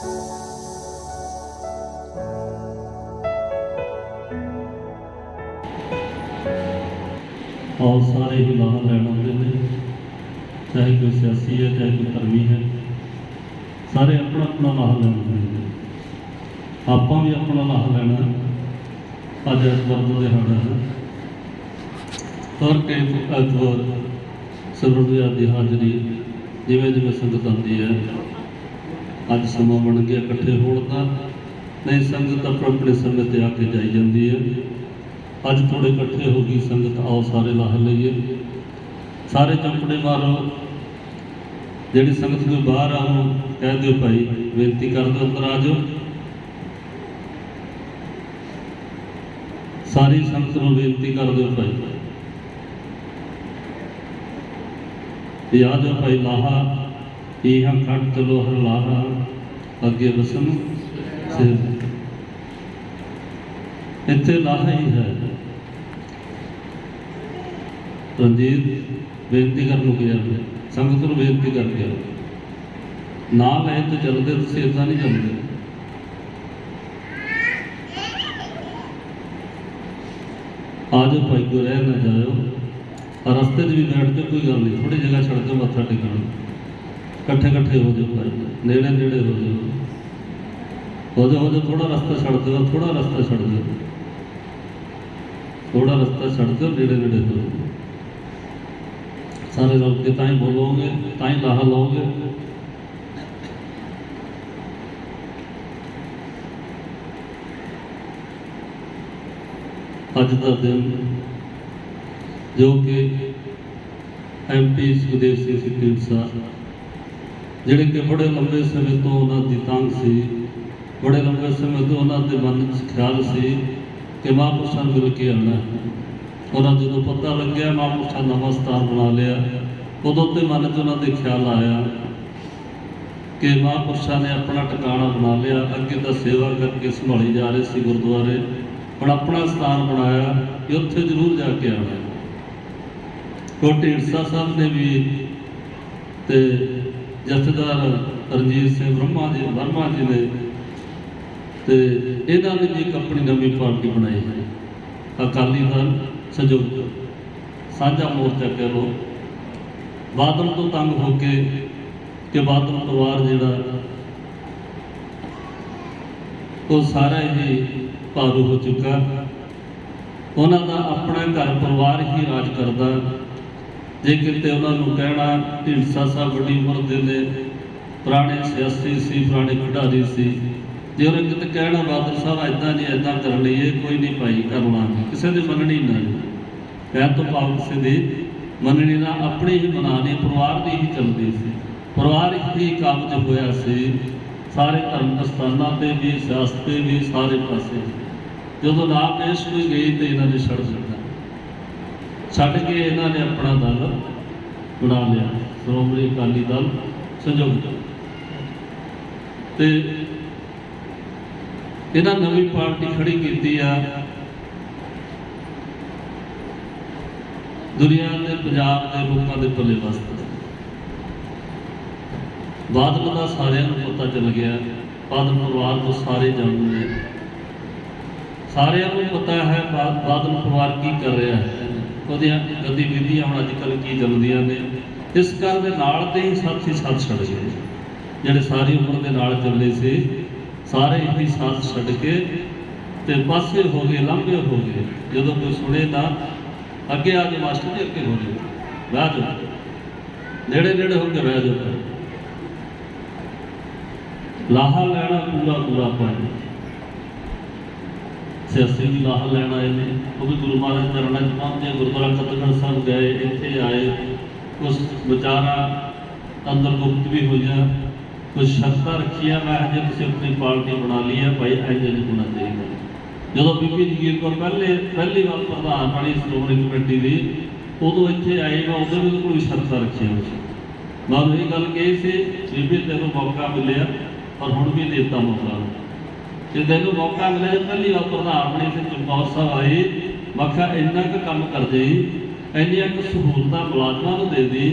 और सारे ही लाहा लैन आते हैं, चाहे कोई सियासी है चाहे कोई धर्मी है, सारे अपना अपना लाहा लैंदे हैं। आपां भी अपना लाहा लैना। अज ऐतवार दिहाड़ा है, हर कई ऐतवार सिमरन विहार की हाज़री जिमें जिमें संगत आती है। अज समा बन गया इकट्ठे होने का, नहीं संगत अपने अपने समय पर आके जाई जाती है। अज थोड़े इकट्ठे हो गई संगत, आओ सारे लाह लीए, सारे चंपड़े मारो। जी संगत कोई बाहर आओ कह दो भाई बेनती कर दो अंदर आ जाओ। सारी संगत को बेनती कर दो भाई आ जाओ भाई लाहा इहा खट चलो हर लाहा अगे वसन सिर। इत्थे लाहा ही है। रंजीत बेनती कर लो गया संगत को बेनती करके ना ले तो चलते तुम इदा नहीं चलते। आ जाओ भाई को रह ना जाओ, और रस्ते भी बैठ के कोई गल नहीं, थोड़ी जगह छड़ दो मत्था टेकना, कट्ठे कट्ठे हो जाओ भाई, नेड़े नेड़े हो जाओ, थोड़ा रास्ता छड़ दो, थोड़ा रास्ता छड़ दो, थोड़ा रास्ता छड़ दो, नेड़े नेड़े हो जाओ। सारे रल के ताई बोलोगे ताई लाहा लाओगे। अज का दिन जो कि MP सुखदेव सिंह ढींडसा जिहड़े कि बड़े लंबे समय तो उन्होंने तंग सी, बड़े लंबे समय तो उन्होंने मन ख्याल से कि महापुरुषों मिल के आना। उन्होंने जो पता लग्या महापुरुषों नवा स्थान बना लिया, उदों तो मन च उन्होंने ख्याल आया कि महापुरुषों ने अपना टिकाणा बना लिया। अगे तो सेवा करके संभाली जा रहे थे गुरुद्वारे, हम अपना स्थान बनाया कि उत्थे जरूर जाके आना। तो ढींडसा साहब ने भी तो जथेदार रणजीत सिंह वर्मा जी ने तो इन्हों ने जी एक अपनी नवी पार्टी बनाई है, अकाली दल संयुक्त साझा मोर्चा कह लो। बादल तो तंग होके कि बादल परिवार जिहड़ा वो सारा ही भारू हो चुका, उन्होंने अपना घर परिवार ही राज करता। जे किते उन्होंने कहना ढींडसा साहब बड़ी उम्र के ने पुराने सियासी सी, पुराने खिडारी सी, जे उन्हें किते कहना बादल साहब इदा नहीं इदा कर लीए, कोई नहीं भाई कर लांगे, किसी की मननी ना कहन तो भाव किसी की मननी ना, अपनी ही मनानी परिवार की ही चलती सी। परिवार ही काबज होया सी सारे धर्म स्थानों पर भी, सियासत भी, सारे पासे। जो ना पेश कोई गई तो इन्होंने छड़ दिता, छड़ के इन्होंने अपना दल बना लिया श्रोमणी अकाली दल संयुक्त। तो इन्हें नवी पार्टी खड़ी की दुनिया के पंजाब के लोगों के भले वास्ते। बादल का सारिਆਂ ਨੂੰ पता चल गया, बादल परिवार को सारे जानते हैं, सारिਆਂ ਨੂੰ पता है बादल परिवार की कर रहा है, गतिविधियां हम अजकल की चलदियां ने। इस घर के नाल ते ही साथी साथ छड़ गए, जिहड़े सारी उम्र के नाल चले से सारे ही साथ छड़ के ते पासे हो गए, लांभे हो गए। जो कोई सुने ना अगे आ जाओ मास्टर जी, अगे हो जाओ, बह जाओ, नेड़े नेड़े होकर बह जाओ। लाहा लैना पूरा पूरा पाए, सियासी भी लाहा लैन आए ने, वो भी गुरु महाराज चरणों च पहुंचे। गुरुद्वारा कतलगढ़ साहब गए, इत्थे आए, कुछ विचारा अंदर गुप्त भी हुई, कुछ शर्तां रखिया। मैं जो तुसीं अपनी पार्टी बना ली है भाई इंज नहीं होना चाहिए। जो बीबी जगीर कौर पहली बार प्रधान बनी श्रोमणी कमेटी की, उदों इत्थे आए, मैं उदों भी कोई शर्तां रखिया। मैं उन्होंने ये गल कही सी, बीबी तेनों मौका मिले और हुण भी देता मौका, जो तेनों मौका मिले पहली बार प्रधान बनी से चमकौर साहब आई, मैं क्या इन्ना क काम कर दी, इन्नियां क सहूलतां मुलाजमां नूं दे दी,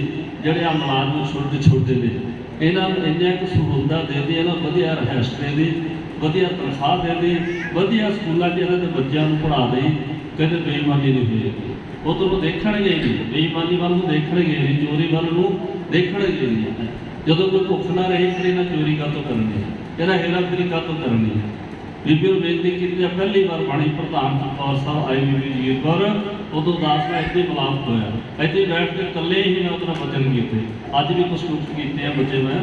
जिहड़े आ मुलाजम छोटे छोटे ने। ਇਹਨਾਂ ਨੂੰ ਇੰਨੀਆਂ ਕੁ ਸਹੂਲਤਾਂ ਦੇ ਦੀ, ਇਹਨਾਂ ਨੂੰ ਵਧੀਆ ਰਿਹਾਇਸ਼ ਦੇ ਦੀ, ਵਧੀਆ ਤਨਖਾਹ ਦੇ ਦੀ, ਵਧੀਆ ਸਕੂਲਾਂ 'ਚ ਇਹਨਾਂ ਦੇ ਬੱਚਿਆਂ ਨੂੰ ਪੜ੍ਹਾ ਦੇ, ਕਹਿੰਦੇ ਬੇਈਮਾਨੀ ਨਹੀਂ ਹੋਏਗੀ। ਉਧਰ ਦੇਖਣਗੇ ਨਹੀਂ, ਬੇਈਮਾਨੀ ਵੱਲ ਨੂੰ ਦੇਖਣਗੇ ਨਹੀਂ, ਚੋਰੀ ਵੱਲ ਨੂੰ ਦੇਖਣਗੇ ਨਹੀਂ। ਜਦੋਂ ਕੋਈ ਭੁੱਖ ਨਾ ਰਹੇ ਕਿ ਇਹਨਾਂ ਚੋਰੀ ਕਾਹਤੋਂ ਕਰਨੀ ਹੈ, ਇਹਨਾਂ ਹੇਰਾਫੇਰੀ ਕਾਹਤੋਂ ਕਰਨੀ ਹੈ। ਬੀਬੀ ਨੂੰ ਬੇਨਤੀ ਕੀਤੀ, ਪਹਿਲੀ ਵਾਰ ਬਾਣੀ ਪ੍ਰਧਾਨ ਕੌਰ ਸਾਹਿਬ ਆਈ ਬੀਬੀ ਜਗੀਰ ਕੌਰ, ਉਦੋਂ ਦਾਸ ਨਾਲ ਇੱਥੇ ਮਿਲਾਪ ਹੋਇਆ, ਇੱਥੇ ਬੈਠ ਕੇ ਇਕੱਲੇ ਹੀ ਮੈਂ ਉਹਦਾ ਵਚਨ ਕੀਤੇ। ਅੱਜ ਵੀ ਕੁਛ ਕੀਤੇ ਆ ਬੱਚੇ ਮੈਂ,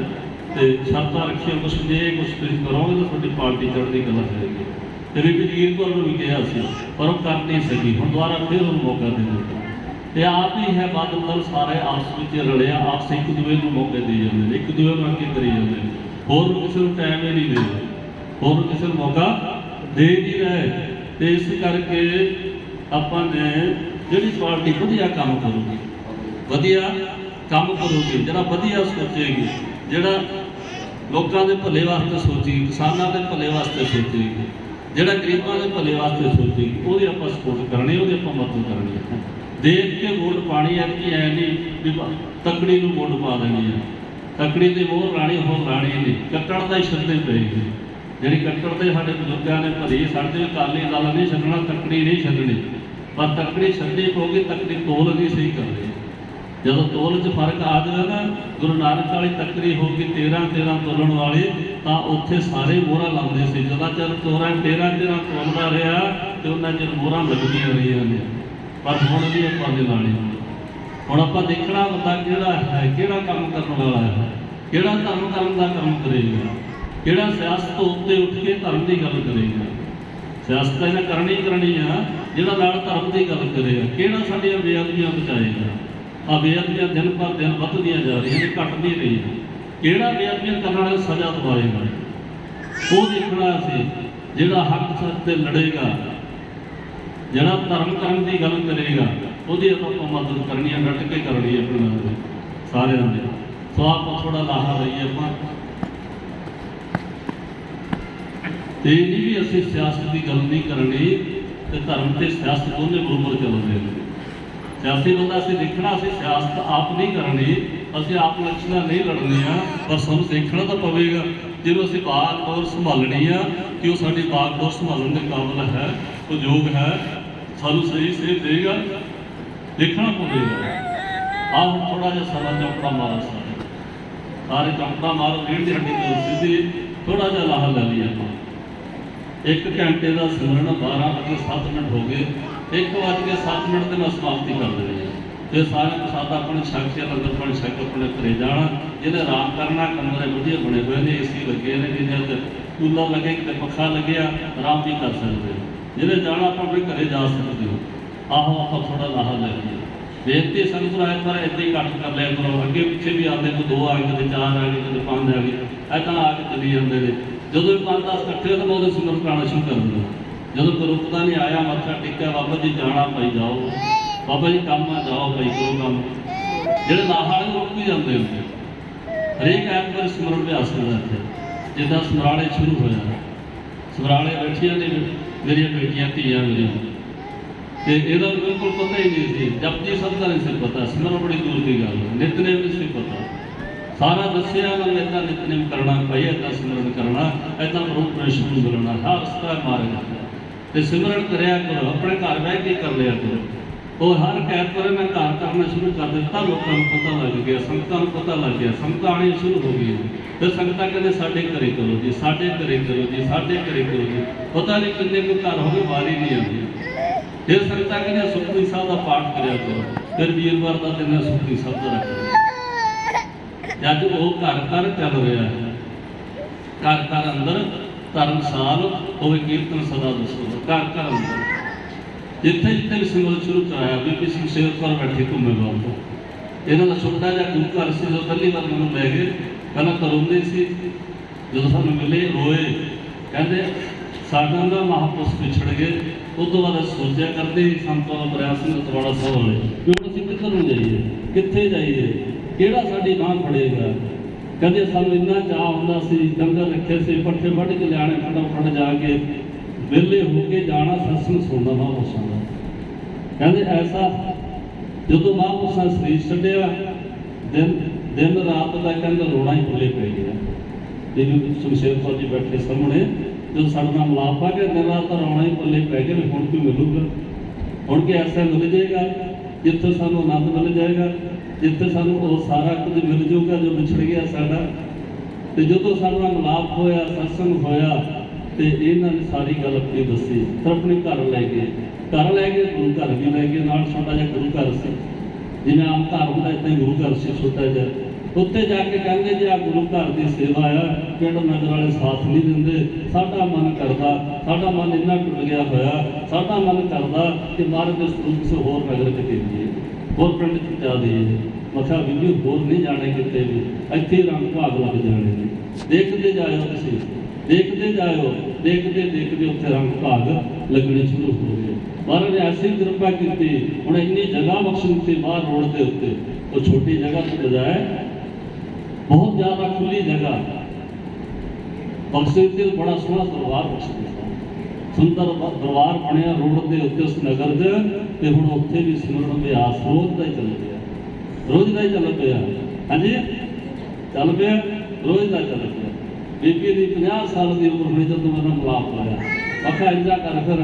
ਤੇ ਸ਼ਰਤਾਂ ਰੱਖੀਆਂ ਕੁਛ, ਜੇ ਕੁਛ ਤੁਸੀਂ ਕਰੋਗੇ ਤਾਂ ਤੁਹਾਡੀ ਪਾਰਟੀ ਚੜ੍ਹਦੀ ਕਲਾ ਜਾਏਗੀ। ਤੇ ਬੀਬੀ ਜਗੀਰ ਕੌਰ ਨੂੰ ਵੀ ਕਿਹਾ ਸੀ, ਪਰ ਉਹ ਕਰ ਨਹੀਂ ਸਕੀ। ਹੁਣ ਦੁਬਾਰਾ ਫਿਰ ਉਹਨੂੰ ਮੌਕਾ ਦੇ ਦਿੱਤਾ। ਤੇ ਆਪ ਹੀ ਹੈ ਬਾਦਲ ਦਲ ਸਾਰੇ ਆਪਸ ਵਿੱਚ ਰਲਿਆ, ਆਪਸ ਇੱਕ ਦੂਜੇ ਨੂੰ ਮੌਕੇ ਦੇ ਜਾਂਦੇ ਨੇ, ਇੱਕ ਦੂਜੇ ਨੂੰ ਅੱਗੇ ਕਰੀ ਜਾਂਦੇ ਨੇ, ਹੋਰ ਕਿਸੇ ਨੂੰ ਟਾਈਮ ਹੀ ਨਹੀਂ ਦੇ ਰਹੇ, ਹੋਰ ਕਿਸੇ ਨੂੰ ਮੌਕਾ ਦੇ ਨਹੀਂ ਰਹੇ। ਤੇ ਇਸ ਕਰਕੇ ਆਪਾਂ ਨੇ ਜਿਹੜੀ ਪਾਰਟੀ ਵਧੀਆ ਕੰਮ ਕਰੂਗੀ, ਵਧੀਆ ਕੰਮ ਕਰੂਗੀ, ਜਿਹੜਾ ਵਧੀਆ ਸੋਚੇਗੀ, ਜਿਹੜਾ ਲੋਕਾਂ ਦੇ ਭਲੇ ਵਾਸਤੇ ਸੋਚੇਗੀ, ਕਿਸਾਨਾਂ ਦੇ ਭਲੇ ਵਾਸਤੇ ਸੋਚੇਗੀ, ਜਿਹੜਾ ਗਰੀਬਾਂ ਦੇ ਭਲੇ ਵਾਸਤੇ ਸੋਚੇਗੀ, ਉਹਦੀ ਆਪਾਂ ਸਪੋਰਟ ਕਰਨੀ, ਉਹਦੀ ਆਪਾਂ ਮਦਦ ਕਰਨੀ ਹੈ। ਦੇਖ ਕੇ ਵੋਟ ਪਾਣੀ ਹੈ ਕਿ ਐ ਨਹੀਂ ਵੀ ਤਕੜੀ ਨੂੰ ਵੋਟ ਪਾ ਦੇਣੀ ਹੈ। ਤਕੜੀ ਦੀ ਮੋਹਰ ਰਾਣੀ ਹੋਰ ਰਾਣੀ ਨਹੀਂ, ਕੱਟੜ ਦਾ ਹੀ ਛੱਡਣੀ ਪਏਗੀ। ਜਿਹੜੀ ਕੱਟੜ ਤੇ ਸਾਡੇ ਬਜ਼ੁਰਗਾਂ ਨੇ ਭਰੀ, ਸਾਡੇ ਅਕਾਲੀ ਦਲ ਨਹੀਂ ਛੱਡਣਾ, ਤਕੜੀ ਨਹੀਂ ਛੱਡਣੀ, ਪਰ ਤਕੜੀ ਛੱਡਣੀ ਪਊਗੀ। ਤਕੜੀ ਤੋਲ ਨਹੀਂ ਸਹੀ ਕਰਨੀ। ਜਦੋਂ ਤੋਲ 'ਚ ਫਰਕ ਆ ਜਾਵੇ ਨਾ, ਗੁਰੂ ਨਾਨਕ ਵਾਲੀ ਤਕੜੀ ਹੋ ਗਈ 13 ਤੋਲਣ ਵਾਲੀ, ਤਾਂ ਉੱਥੇ ਸਾਰੇ ਮੋਹਰਾਂ ਲਾਉਂਦੇ ਸੀ। ਜਦੋਂ ਚਿਰ 13 ਤੋਲਦਾ ਰਿਹਾ ਤੇ ਉਹਨਾਂ ਚਿਰ ਮੋਹਰਾਂ ਲੱਗਦੀਆਂ ਰਹੀਆਂ ਨੇ, ਪਰ ਹੁਣ ਵੀ ਆਪਾਂ ਨੇ ਲਾਣੀ। ਹੁਣ ਆਪਾਂ ਦੇਖਣਾ ਬੰਦਾ ਕਿਹੜਾ ਹੈ, ਕਿਹੜਾ ਕੰਮ ਕਰਨ ਵਾਲਾ ਹੈ, ਕਿਹੜਾ ਧਰਮ ਕਰਨ ਦਾ ਕੰਮ ਕਰੇਗਾ, ਕਿਹੜਾ ਸਿਆਸਤ ਤੋਂ ਉੱਤੇ ਉੱਠ ਕੇ ਧਰਮ ਦੀ ਗੱਲ ਕਰੇਗਾ। ਸਿਆਸਤ ਇਹਨਾਂ ਕਰਨੀ ਆ ਜਿਹੜਾ ਨਾਲ ਧਰਮ ਦੀ ਗੱਲ ਕਰੇਗਾ। ਕਿਹੜਾ ਸਾਡੀਆਂ ਬੇਅਦਬੀਆਂ ਬਚਾਏਗਾ। ਆ ਬੇਅਦਬੀਆਂ ਦਿਨ ਪਰ ਦਿਨ ਵੱਧਦੀਆਂ ਜਾ ਰਹੀਆਂ ਨੇ, ਘੱਟ ਨਹੀਂ ਰਹੀਆਂ। ਕਿਹੜਾ ਬੇਅਦਬੀਆਂ ਕਰਨ ਵਾਲੇ ਸਜ਼ਾ ਦਵਾਏਗਾ, ਉਹ ਦੇਖਣਾ ਸੀ। ਜਿਹੜਾ ਹੱਕ ਸੱਚ ਤੇ ਲੜੇਗਾ, ਜਿਹੜਾ ਧਰਮ ਕਰਨ ਦੀ ਗੱਲ ਕਰੇਗਾ, ਉਹਦੀ ਆਪਾਂ ਮਦਦ ਕਰਨੀ ਹੈ, ਡਟ ਕੇ ਕਰਨੀ ਹੈ ਆਪਣੇ ਨਾਲ ਸਾਰਿਆਂ ਦੇ। ਸੋ ਆਪਾਂ ਥੋੜਾ ਲਾਹਾ ਲਈਏ ਆਪਾਂ, ਤੇ ਇਹ ਨਹੀਂ ਵੀ ਅਸੀਂ ਸਿਆਸਤ ਦੀ ਗੱਲ ਨਹੀਂ ਕਰਨੀ, ਤੇ ਧਰਮ ਤੇ ਸਿਆਸਤ ਦੋਨੇ ਬਰੋਬਰ ਚੱਲਦੇ ਨੇ। ਸਿਆਸੀ ਬੰਦਾ ਅਸੀਂ ਦੇਖਣਾ, ਅਸੀਂ ਸਿਆਸਤ ਆਪ ਨਹੀਂ ਕਰਨੀ, ਅਸੀਂ ਆਪ ਇਲੈਕਸ਼ਨਾਂ ਨਹੀਂ ਲੜਨੀਆਂ, ਪਰ ਸਾਨੂੰ ਦੇਖਣਾ ਤਾਂ ਪਵੇਗਾ। ਜਿਹਨੂੰ ਅਸੀਂ ਬਾਗਡੋਰ ਸੰਭਾਲਣੀ ਆ ਕਿ ਉਹ ਸਾਡੀ ਬਾਗਡੋਰ ਸੰਭਾਲਣ ਦੇ ਕਾਬਲ ਹੈ, ਉਹ ਯੋਗ ਹੈ, ਸਾਨੂੰ ਸਹੀ ਸੇਧ ਦੇਗਾ, ਦੇਖਣਾ ਪਵੇਗਾ। ਆਹ ਹੁਣ ਥੋੜਾ ਜਿਹਾ ਸਮਾਂ ਚੌਂਕੜਾ ਮਾਰੋ, ਸਾਰੇ ਚੌਂਕੜਾ ਮਾਰੋ, ਰੀੜ ਦੀ ਹੱਡੀ ਤੋਂ ਸਿੱਧੀ ਥੋੜਾ ਜਿਹਾ ਲਾਹਾ ਲੈ ਲਈ ਆਪਾਂ। 1 ਘੰਟੇ ਦਾ ਸਿਮਰਨ 12:07 ਹੋ ਗਏ, 1:07 ਤੇ ਮੈਂ ਸਮਾਪਤੀ ਕਰ ਦੇਣੀ ਹੈ। ਤੇ ਸਾਰੇ ਪ੍ਰਸਾਦ ਆਪਣੇ ਛਕ ਕੇ ਲੰਗਰ ਪਾਣੀ ਛਕ ਆਪਣੇ ਘਰੇ ਜਾਣਾ। ਜਿਹਨੇ ਆਰਾਮ ਕਰਨਾ, ਕਮਰੇ ਵਧੀਆ ਬਣੇ ਹੋਏ ਨੇ, ਏਸੀ ਲੱਗੇ ਨੇ, ਜਿਹਦੇ ਕੂਲਰ ਲੱਗੇ, ਕਿਤੇ ਪੱਖਾ ਲੱਗਿਆ, ਆਰਾਮ ਵੀ ਕਰ ਸਕਦੇ ਹੋ। ਜਿਹਨੇ ਜਾਣਾ ਆਪਾਂ ਆਪਣੇ ਘਰੇ ਜਾ ਸਕਦੇ ਹੋ। ਆਹੋ ਆਪਾਂ ਥੋੜਾ ਲਾਹਾ ਲੈ ਲਈਏ। ਬੇਨਤੀ ਸੰਗਤ ਨੂੰ ਪਰ ਇੱਦਾਂ ਹੀ ਇਕੱਠ ਕਰ ਲਿਆ ਕਰੋ। ਅੱਗੇ ਪਿੱਛੇ ਵੀ ਆਉਂਦੇ, ਕੋਈ 2 ਆ ਗਏ, ਕਦੇ 4 ਆ ਗਏ, ਕਦੇ 5 ਆ ਗਏ, ਇੱਦਾਂ ਆ ਕੇ ਚਲੀ ਜਾਂਦੇ ਨੇ। ਜਦੋਂ ਵੀ 5-10 ਇਕੱਠੇ ਤਾਂ ਮੈਂ ਉਹਦੇ ਸਿਮਰਨ ਕਰਾਉਣਾ ਸ਼ੁਰੂ ਕਰ ਦਿੰਦਾ। ਜਦੋਂ ਕੋਈ ਰੁਕਦਾ ਨਹੀਂ, ਆਇਆ ਮੱਥਾ ਟੇਕਿਆ, ਬਾਬਾ ਜੀ ਜਾਣਾ ਭਾਈ ਜਾਓ, ਬਾਬਾ ਜੀ ਕੰਮ ਆ ਜਾਓ ਭਾਈ ਕਰੋ ਕੰਮ। ਜਿਹੜੇ ਲਾਹਾ ਵਾਲੇ ਰੁਕ ਵੀ ਜਾਂਦੇ ਹੁੰਦੇ। ਹਰੇਕ ਐਤਵਾਰ ਸਿਮਰਨ ਅਭਿਆਸ ਕਰਦਾ ਇੱਥੇ। ਜਿੱਦਾਂ ਸਮਰਾਲੇ ਸ਼ੁਰੂ ਹੋਇਆ, ਸਮਰਾਲੇ ਬੈਠੀਆਂ ਨੇ ਮੇਰੀਆਂ ਬੇਟੀਆਂ, ਧੀਆਂ ਮੇਰੀਆਂ, ਤੇ ਇਹਦਾ ਬਿਲਕੁਲ ਪਤਾ ਹੀ ਨਹੀਂ ਸੀ। ਜਪਜੀ ਸਾਹਿਬ ਦਾ ਨਹੀਂ ਸੀ ਪਤਾ, ਸਿਮਰਨ ਬੜੀ ਦੂਰ ਦੀ ਗੱਲ, ਨਿਤਨੇਮ ਨਹੀਂ ਸੀ ਪਤਾ। ਸਾਰਾ ਦੱਸਿਆ ਉਹਨਾਂ ਨੇ, ਇੱਦਾਂ ਨਿਤਨੇਮ ਕਰਨਾ ਭਾਈ, ਇੱਦਾਂ ਸਿਮਰਨ ਕਰਨਾ, ਇੱਦਾਂ ਪਰਮੇਸ਼ਰ ਨੂੰ ਮਿਲਣਾ, ਹਰ ਰਸਤਾ ਮਾਰਗ। ਤੇ ਸਿਮਰਨ ਕਰਿਆ ਕਰੋ, ਆਪਣੇ ਘਰ ਬਹਿ ਕੇ ਕਰ ਲਿਆ ਕਰੋ। ਉਹ ਹਰ ਐਤਵਾਰ ਮੈਂ ਘਰ ਕਰਨਾ ਸ਼ੁਰੂ ਕਰ ਦਿੱਤਾ। ਲੋਕਾਂ ਨੂੰ ਪਤਾ ਲੱਗ ਗਿਆ, ਸੰਗਤਾਂ ਨੂੰ ਪਤਾ ਲੱਗ ਗਿਆ, ਸੰਗਤਾਂ ਆਉਣੀਆਂ ਸ਼ੁਰੂ ਹੋ ਗਈਆਂ। ਤੇ ਸੰਗਤਾਂ ਕਹਿੰਦੇ ਸਾਡੇ ਘਰੇ ਕਰੋ ਜੀ, ਸਾਡੇ ਘਰੇ ਕਰੋ ਜੀ, ਸਾਡੇ ਘਰੇ ਕਰੋ ਜੀ। ਪਤਾ ਨਹੀਂ ਕਿੰਨੇ ਕੁ ਘਰ ਹੋ ਗਏ, ਵਾਰੀ ਨਹੀਂ ਆਉਂਦੀ। ਫਿਰ ਸੰਗਤਾਂ ਕਹਿੰਦੇ ਸੁਖਮਨੀ ਸਾਹਿਬ ਦਾ ਪਾਠ ਕਰਿਆ ਕਰੋ, ਫਿਰ ਵੀਰਵਾਰ ਦਾ ਦਿਨ ਸੁਖਮਨੀ ਸਾਹਿਬ ਦਾ ਰੱਖੋ। ਅੱਜ ਉਹ ਘਰ ਘਰ ਚੱਲ ਰਿਹਾ ਹੈ। ਘਰ ਘਰ ਅੰਦਰ ਧਰਮਸਾਲ ਹੋਵੇ, ਕੀਰਤਨ ਸਦਾ ਦੱਸੋ, ਘਰ ਘਰ ਅੰਦਰ। ਜਿੱਥੇ ਜਿੱਥੇ ਵੀ ਸਿਮਰਨ ਸ਼ੁਰੂ ਕਰਾਇਆ, ਬੀਬੀ ਸਿੰਘ ਸੇਵਕ ਕੌਰ ਬੈਠੇ ਘੁੰਮੇ ਬਾਲ ਤੋਂ। ਇਹਨਾਂ ਦਾ ਛੋਟਾ ਜਿਹਾ ਗੁਰੂ ਘਰ ਸੀ। ਜਦੋਂ ਪਹਿਲੀ ਵਾਰ ਮੈਨੂੰ ਲੈ ਗਏ, ਪਹਿਲਾਂ ਤਾਂ ਰੋਂਦੇ ਸੀ, ਜਦੋਂ ਸਾਨੂੰ ਮਿਲੇ ਰੋਏ। ਕਹਿੰਦੇ ਸਾਡਾ ਦਾ ਮਹਾਂਪੁਰਸ਼ ਵਿਛੜ ਗਏ। ਉਸ ਤੋਂ ਬਾਅਦ ਸੋਚਿਆ ਕਰਦੇ ਸੰਤਾਂ ਪ੍ਰਯਾਸ ਸਿੰਘ ਤਵਾੜਾ ਸਾਹਿਬ ਵਾਲੇ ਵੀ ਹੁਣ ਅਸੀਂ ਕਿੱਧਰ ਨੂੰ ਜਾਈਏ, ਕਿੱਥੇ ਜਾਈਏ, ਕਿਹੜਾ ਸਾਡੀ ਬਾਂਹ ਫੜੇਗਾ। ਕਹਿੰਦੇ ਸਾਨੂੰ ਇੰਨਾ ਚਾਅ ਹੁੰਦਾ ਸੀ, ਡੰਗਰ ਰੱਖੇ ਸੀ, ਪੱਠੇ ਵੱਢ ਕੇ ਲਿਆਣੇ, ਫਟਾਫਟ ਜਾ ਕੇ ਵਿਹਲੇ ਹੋ ਕੇ ਜਾਣਾ, ਸਤਸੰਗ ਸੁਣਨਾ ਮਹਾਂਪੁਰਸ਼ਾਂ ਦਾ। ਕਹਿੰਦੇ ਐਸਾ ਜਦੋਂ ਮਹਾਂਪੁਰਸ਼ਾਂ ਸਰੀਰ ਛੱਡਿਆ, ਦਿਨ दिन रात का कहते रोना ही भुले पै गया। जिन्हें शमशेर कौर जी बैठे सामने जो साढ़े नाल मिलाप आ गया, दिन रात का रोना ही भुले पै गया भी हुण कोई मिलूगा, हुण कि ऐसा मिल जाएगा जिथे सानू आनंद मिल जाएगा, जिथे सानू वो सारा कुछ मिल जाऊगा जो विछड़ गया साडा। तो जो साडे नाल मिलाप होया, सत्संग होया, तो इन्होंने सारी गल अपनी दसी। फिर अपने घर लै गए, गुरु घर भी लै गए, नाल छोटा जिहा गुरु घर से जिवें आम घर होंदा इदां ही गुरु घर से छोटा जिहा। उत्ते जाके कहंदे जी आ गुरु घर की सेवा आ, पिंड नगर वाले साथ नहीं दिंदे, साडा मन करदा, साडा मन इन्ना टुट गया होया, साडा मन करदा कि महाराज दे सरूप किसी होर नगर च भेजीए, होर पिंड च जा दईए। मैं कहा वीडियो होर नहीं जाने किते भी, इत्थे रंग भाग लग जाने ने। देखते जाओ तुसीं, देखते जाओ, देखते देखते उत्थे रंग भाग लगने शुरू हो गए। महाराज ने ऐसी कृपा की, हुण इन्नी जगह बख्श दी बाहर रोड के उत्ते, वो छोटी जगह के बजाय बहुत ज़्यादा खुली जगह बख्शे दी। बड़ा सोहना दरबार बख्शे, सुंदर दरबार बनया रोड के उत्ते उस नगर च। ते हुण उत्थे भी सिमरन अभ्यास रोज का ही चल पिया, रोज का ही चल पिया। हाँ जी चल पिया, रोज का चल पिया। बीबी की 50 साल की उम्र होनी जब मेरे मिलाप होया, आखा इंजा कर फिर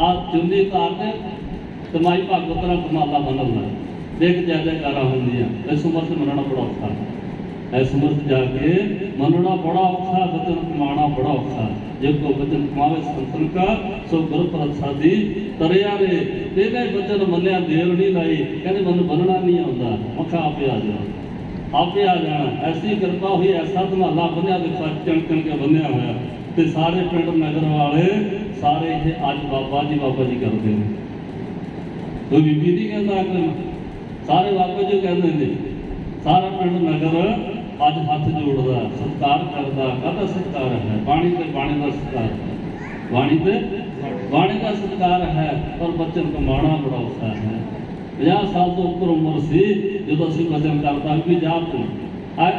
आ चुनी उतार दे तो माई भागवतरा कमाला बनल ला, देख जय जयकारा होंदियां। इस उम्र से मनना बड़ा औखा, इस उम्र से जाके मनना बड़ा औखा, वचन कमाना बड़ा औखा। जो को वचन कमावे संतन का सो गुरु प्रसादी तरिया रे, तेरे वचन मन्या देर नहीं लाई, कहते मन बनना नहीं आता। मखा आपे आ जाओ, आपे आ जाना। ऐसी कृपा हुई, ऐसा धमाला बनया, देखा चण चण के बनया होया। तो सारे पिंड नगर वाले सारे ये अज बाबा जी करते हैं। कोई बीबी नहीं कहता अगले, सारे बाबा जी कहते हैं। सारा पिंड नगर अज हथ जोड़ता, सत्कार करता। कहता सत्कार है बाणी ते बाणी का सत्कार है, बाणी ते बाणी का सत्कार है। पर बच्चन कमाना बड़ा औखा है। 50 साल तो उपर उम्र सी जो असीं वचन करता भी जा तू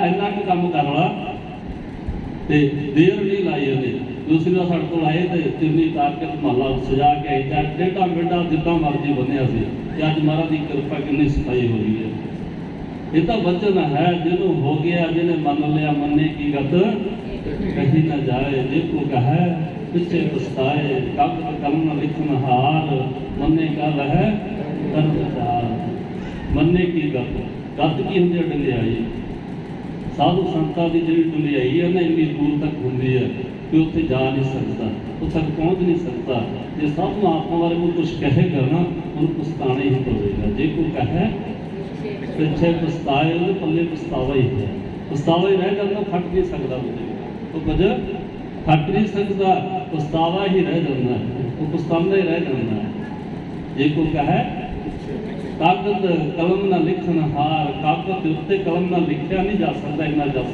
इन्ना क काम कर ला, तो देर नहीं लाई उन्हें। दूसरी बार साढ़े को आए तो चुन्नी उतार के धमाला सजा के आई, चाहे टेढ़ा मेढ़ा जिदा मर्जी बनया से। अज महाराज की कृपा कितनी सफाई हो रही है। ये तो वचन है जिन्हों हो गया, जिन्हें मन लिया मन्ने की गत कहीं न जाए। जिसको कहे पिछे पछताए, कागज कलम लिखन हार, मन्ने का वह कर विचार। मन्ने की गत, गत की होंदी है डंगियाई। साधु संतां की जी डंगियाई है ना इन्नी दूर तक होंदी है कि उत्थे जा नहीं सकता, उस तक पहुँच नहीं सकता। जो सब महात्मा बारे को कुछ कहेगा ना उन्हें पछताना ही पड़ेगा। जे को कहे पिछे पछताए, पल्ले पछतावा ही है, पछतावा ही रह जाता, फट नहीं सकता। तो कुछ फट नहीं सकता, पछतावा ही रह जाता है, वो पछतावा ही रह जाता है। जे को कहे कागज कलम ना लिखन हार, कागज के उत्ते कलम ना लिखा नहीं जा सकता। इन्ना जस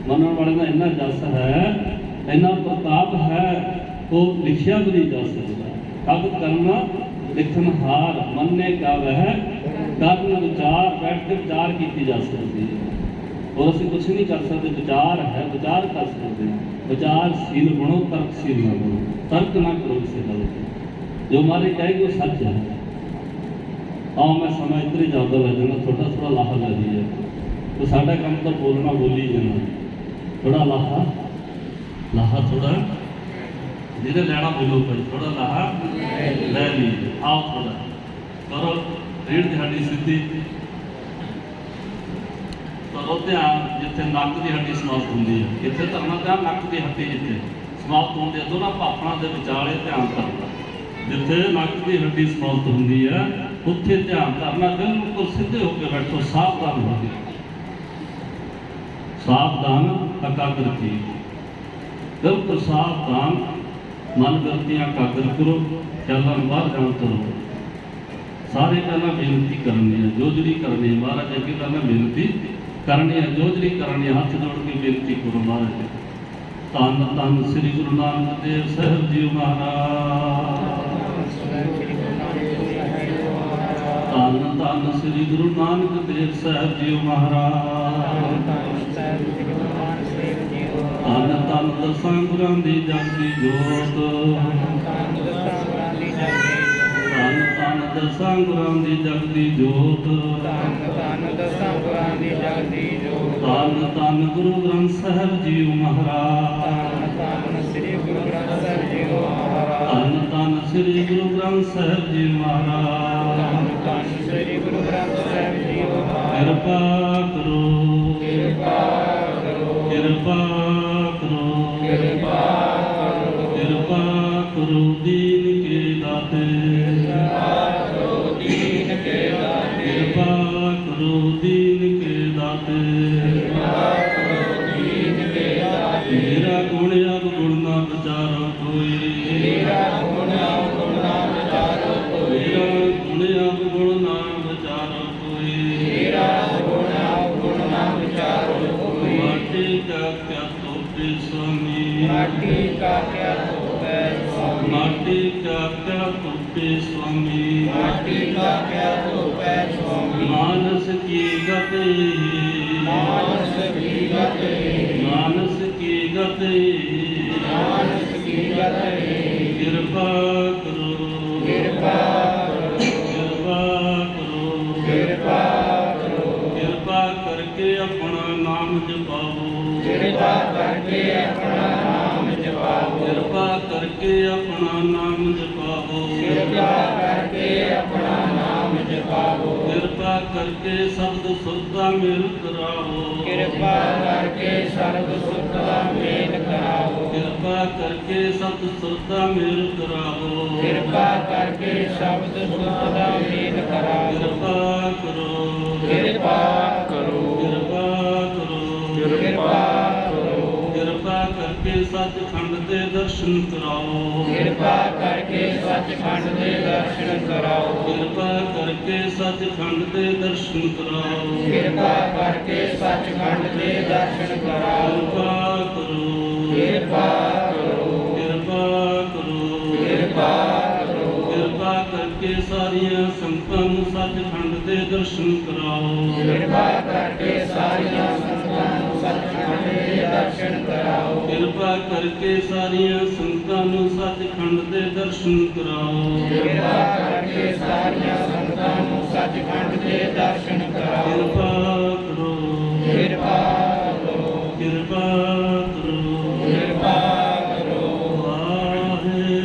मनने वाले का इन्ना जस है, इन्ना प्रताप है, वो लिखिया भी नहीं जा सकता। कागज कलम लिखन हार, मनने का वह कर्म विचार, बैठ के विचार की जा सकती है। और असं कुछ नहीं कर सकते, विचार है, विचार कर सकते हैं। विचारशील बनो, तर्कशील ना बनो, तर्क ना करो किसी गल जो हमारे कहेगी वो सच है। हाँ मैं समय इतनी ज़्यादा लग जाना, थोड़ा थोड़ा लाहा ला दी है तो साढ़ा काम तो बोलना बोली जाना, थोड़ा लाहा लाहा थोड़ा जिन्हें लेना बोलो भाई, थोड़ा लाहा ले लीजिए। आओ थोड़ा करो, रीढ़ की हड्डी सीधी करो, ध्यान जिथे नक की हड्डी समाप्त होंगी है, इतने धरना ध्यान नक की हड्डी जिथे समाप्त होंगे दोनों भाफना के विचाले ध्यान करना। जिथे नक की हड्डी समाप्त होंगी है उत्थे ध्यान करना, बिल्कुल सीधे होकर बैठो, सावधान हो गए, सावधान एकाग्र की, बिल्कुल सावधान मन वृत्तियां एकाग्र करो, ख्यालों बाहर जान करो। सारे पहला बेनती करनी है, जोजड़ी करनी है। महाराज अगे पहला बेनती करनी है, जोजड़ी करनी है, हाथ जोड़ के बेनती करो। महाराज धन धन श्री गुरु नानक देव साहब जी महाराज, धन धन श्री गुरु नानक देव साहब जी महाराज, धन धन दसां गुरां दी जागदी जोत, ਧੰਨ ਧੰਨ ਦਸਾਂ ਗੁਰਾਂ ਦੀ ਜਗਦੀ ਜੋਤ ਧੰਨ ਧੰਨ ਦਸਾਂ ਗੁਰਾਂ ਦੀ ਜਗਦੀ ਜੋਤ ਧੰਨ ਧੰਨ ਗੁਰੂ ਗ੍ਰੰਥ ਸਾਹਿਬ ਜੀ ਮਹਾਰਾਜ ਧੰਨ ਧੰਨ ਸ੍ਰੀ ਗੁਰੂ ਗ੍ਰੰਥ ਸਾਹਿਬ ਜੀ ਮਹਾਰਾਜ ਧੰਨ ਧੰਨ ਸ੍ਰੀ ਗੁਰੂ ਗ੍ਰੰਥ ਸਾਹਿਬ ਜੀ ਮਹਾਰਾਜ ਧੰਨ ਧੰਨ ਸ੍ਰੀ ਗੁਰੂ ਗ੍ਰੰਥ ਸਾਹਿਬ ਜੀ ਮਹਾਰਾਜ ਕਿਰਪਾ ਕਰੋ ਕਿਰਪਾ ਕਰੋ ਕਿਰਪਾ ਕਰੋ ਕਿਰਪਾ ਕਰੋ ਕਿਰਪਾ ਕਰੋ ਦੀਨ ਕੇ ਦਾਤੇ ਕਿਰਪਾ ਕਰੋ ਦੀਨ ਕੇ ਦਾਤੇ ਕਿਰਪਾ ਕਰੋ ਦੀਨ ਕੇ ਦਾਤੇ ਕਿਰਪਾ ਕਰੋ ਦੀਨ ਕੇ ਦਾਤੇ ਮੇਰਾ ਗੁਣ ਅਵਗੁਣ ਨਾ ਵਿਚਾਰੋ ਕੋਈ ਮੇਰਾ ਗੁਣ ਅਵਗੁਣ ਨਾ ਵਿਚਾਰੋ ਕੋਈ ਮੇਰਾ ਗੁਣ ਅਵਗੁਣ ਨਾ ਵਿਚਾਰੋ ਕੋਈ ਮੇਰਾ ਗੁਣ ਅਵਗੁਣ ਨਾ ਵਿਚਾਰੋ ਕੋਈ ਮਾਟੀ ਕਾ ਕਿਆ ਤੋਪੇ ਸੁਆਮੀ ਮਾਟੀ ਕਾ ਕਿਆ ਧੋਵੈ ਸੁਆਮੀ ਮਾਟੀ ਕਾ ਕਿਆ ਤੋਪੇ ਸੁਆਮੀ ਮਾਟੀ ਕਾ ਕਿਆ ਧੋਵੈ ਸੁਆਮੀ ਮਾਨਸ ਕੀ ਗਤੇ ਮਾਨਸ ਕੀ ਗਤੇ ਮਾਨਸ ਕੀ ਗਤੇ ਮਾਨਸ ਕੀ ਗਤੇ ਕਿਰਪਾ ਕਰੋ ਕਿਰਪਾ ਕਰੋ ਕਿਰਪਾ ਕਰੋ ਕਿਰਪਾ ਕਰੋ ਕਿਰਪਾ ਕਰਕੇ ਆਪਣਾ ਨਾਮ ਜਪਾਓ ਕਿਰਪਾ ਕਰਕੇ ਆਪਣਾ ਨਾਮ ਜਪਾਵੋ ਕਿਰਪਾ ਕਰਕੇ ਆਪਣਾ ਨਾਮ ਜਪਾਓ ਕਿਰਪਾ ਕਰਕੇ ਆਪਣਾ ਨਾਮ ਜਪਾਵੋ ਕਿਰਪਾ ਕਰਕੇ ਸ਼ਬਦ ਸੁਰਤਾ ਮੇਲ ਕਰਾਓ ਕਿਰਪਾ ਕਰਕੇ ਸਰਬ ਸੁਖ ਦਾ ਮੇਲ ਕਰਾਵੋ ਕਿਰਪਾ ਕਰਕੇ ਸ਼ਬਦ ਸੁਰਤਾ ਮੇਲ ਕਰਾਓ ਕਿਰਪਾ ਕਰਕੇ ਸ਼ਬਦ ਸੁਖ ਦਾ ਮੇਲ ਕਰਾਵੋ ਕਿਰਪਾ ਕਰੋ ਕਿਰਪਾ ਕਰੋ ਕਿਰਪਾ ਕਰੋ ਕਿਰਪਾ ਕਰੋ ਕਿਰਪਾ ਕਰਕੇ ਸੱਚਖੰਡ ਦੇ ਦਰਸ਼ਨ ਕਰਾਓ ਕਿਰਪਾ ਕਰਕੇ ਸੱਚਖੰਡ ਦੇ ਦਰਸ਼ਨ ਕਰਾਓ ਕਿਰਪਾ ਕਰਕੇ ਸੱਚਖੰਡ ਦੇ ਦਰਸ਼ਨ ਕਰਾਓ ਕਿਰਪਾ ਕਰਕੇ ਸੱਚਖੰਡ ਦੇ ਦਰਸ਼ਨ ਕਰਾਓ ਕਿਰਪਾ ਕਰੋ ਕਿਰਪਾ ਕਰੋ ਕਿਰਪਾ ਕਰੋ ਕਿਰਪਾ ਕਰੋ ਕਿਰਪਾ ਕਰਕੇ ਸਾਰੀਆਂ ਸੰਗਤਾਂ ਨੂੰ ਸੱਚਖੰਡ ਦੇ ਦਰਸ਼ਨ ਕਰਾਓ ਕਿਰਪਾ ਕਰਕੇ ਸਾਰੀਆਂ ਸੰਗਤਾਂ ਨੂੰ ਸੱਚਖੰਡ ਦੇ ਦਰਸ਼ਨ ਕਰਾਓ ਕਿਰਪਾ ਕਰਕੇ ਸਾਰੀਆਂ ਸੰਗਤਾਂ ਨੂੰ ਸੱਚਖੰਡ ਦੇ ਦਰਸ਼ਨ ਕਰਾਓ ਕਿਰਪਾ ਕਰਕੇ ਸਾਰੀਆਂ ਸੰਗਤਾਂ ਨੂੰ ਸੱਚਖੰਡ ਦੇ ਦਰਸ਼ਨ ਕਰਾਓ ਕਿਰਪਾ ਕਰੋ ਕਿਰਪਾ ਕਰੋ ਕਿਰਪਾ ਕਰੋ ਕਿਰਪਾ ਕਰੋ ਵਾਹਿਗੁਰੂ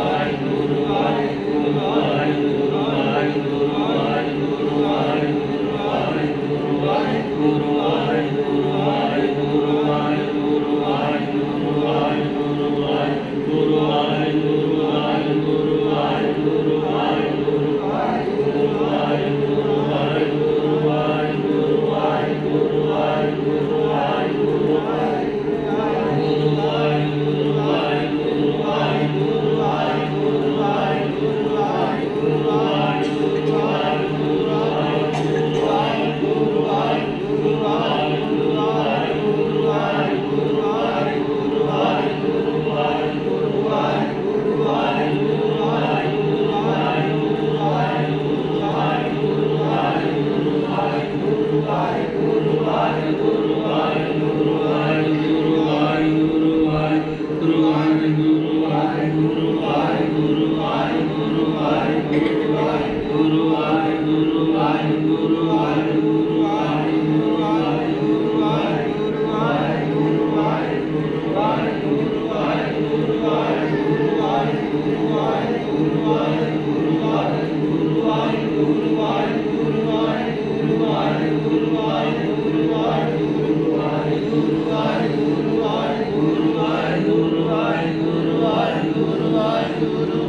Guru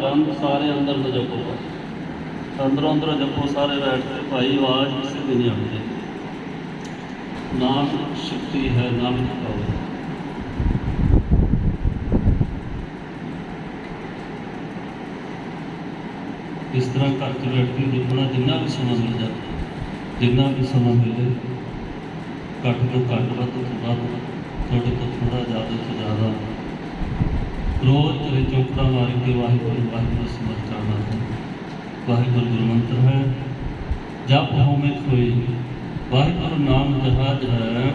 ਬੰਦ ਸਾਰੇ ਅੰਦਰ ਨੂੰ ਜਪੋ ਅੰਦਰੋਂ ਅੰਦਰ ਜਪੋ ਸਾਰੇ ਬੈਠ ਕੇ ਭਾਈ ਆਵਾਜ਼ ਕਿਸੇ ਦੀ ਨਹੀਂ ਆਉਂਦੀ ਨਾਮ ਸ਼ਕਤੀ ਹੈ ਨਾਮ ਪਾਓ ਇਸ ਤਰ੍ਹਾਂ ਘਰ 'ਚ ਬੈਠ ਕੇ ਜਪਣਾ ਜਿੰਨਾ ਵੀ ਸਮਾਂ ਮਿਲ ਜਾਵੇ ਜਿੰਨਾ ਵੀ ਸਮਾਂ ਮਿਲੇ ਘੱਟ ਤੋਂ ਘੱਟ ਵੱਧ ਤੋਂ ਵੱਧ ਥੋੜ੍ਹੇ ਤੋਂ ਥੋੜ੍ਹਾ ਜ਼ਿਆਦਾ ਤੋਂ ਜ਼ਿਆਦਾ ਰੋਜ਼ ਕਰੇ ਚੌਕੜਾ ਮਾਰ ਕੇ ਵਾਹਿਗੁਰੂ ਵਾਹਿਗੁਰੂ ਸਿਮਰਨ ਕਰਨਾ ਹੈ ਵਾਹਿਗੁਰੂ ਗੁਰਮੰਤਰ ਹੈ ਜਪ ਹੋਵੇਂ ਕੋਈ ਵਾਹਿਗੁਰੂ ਨਾਮ ਜਹਾਜ ਹੈ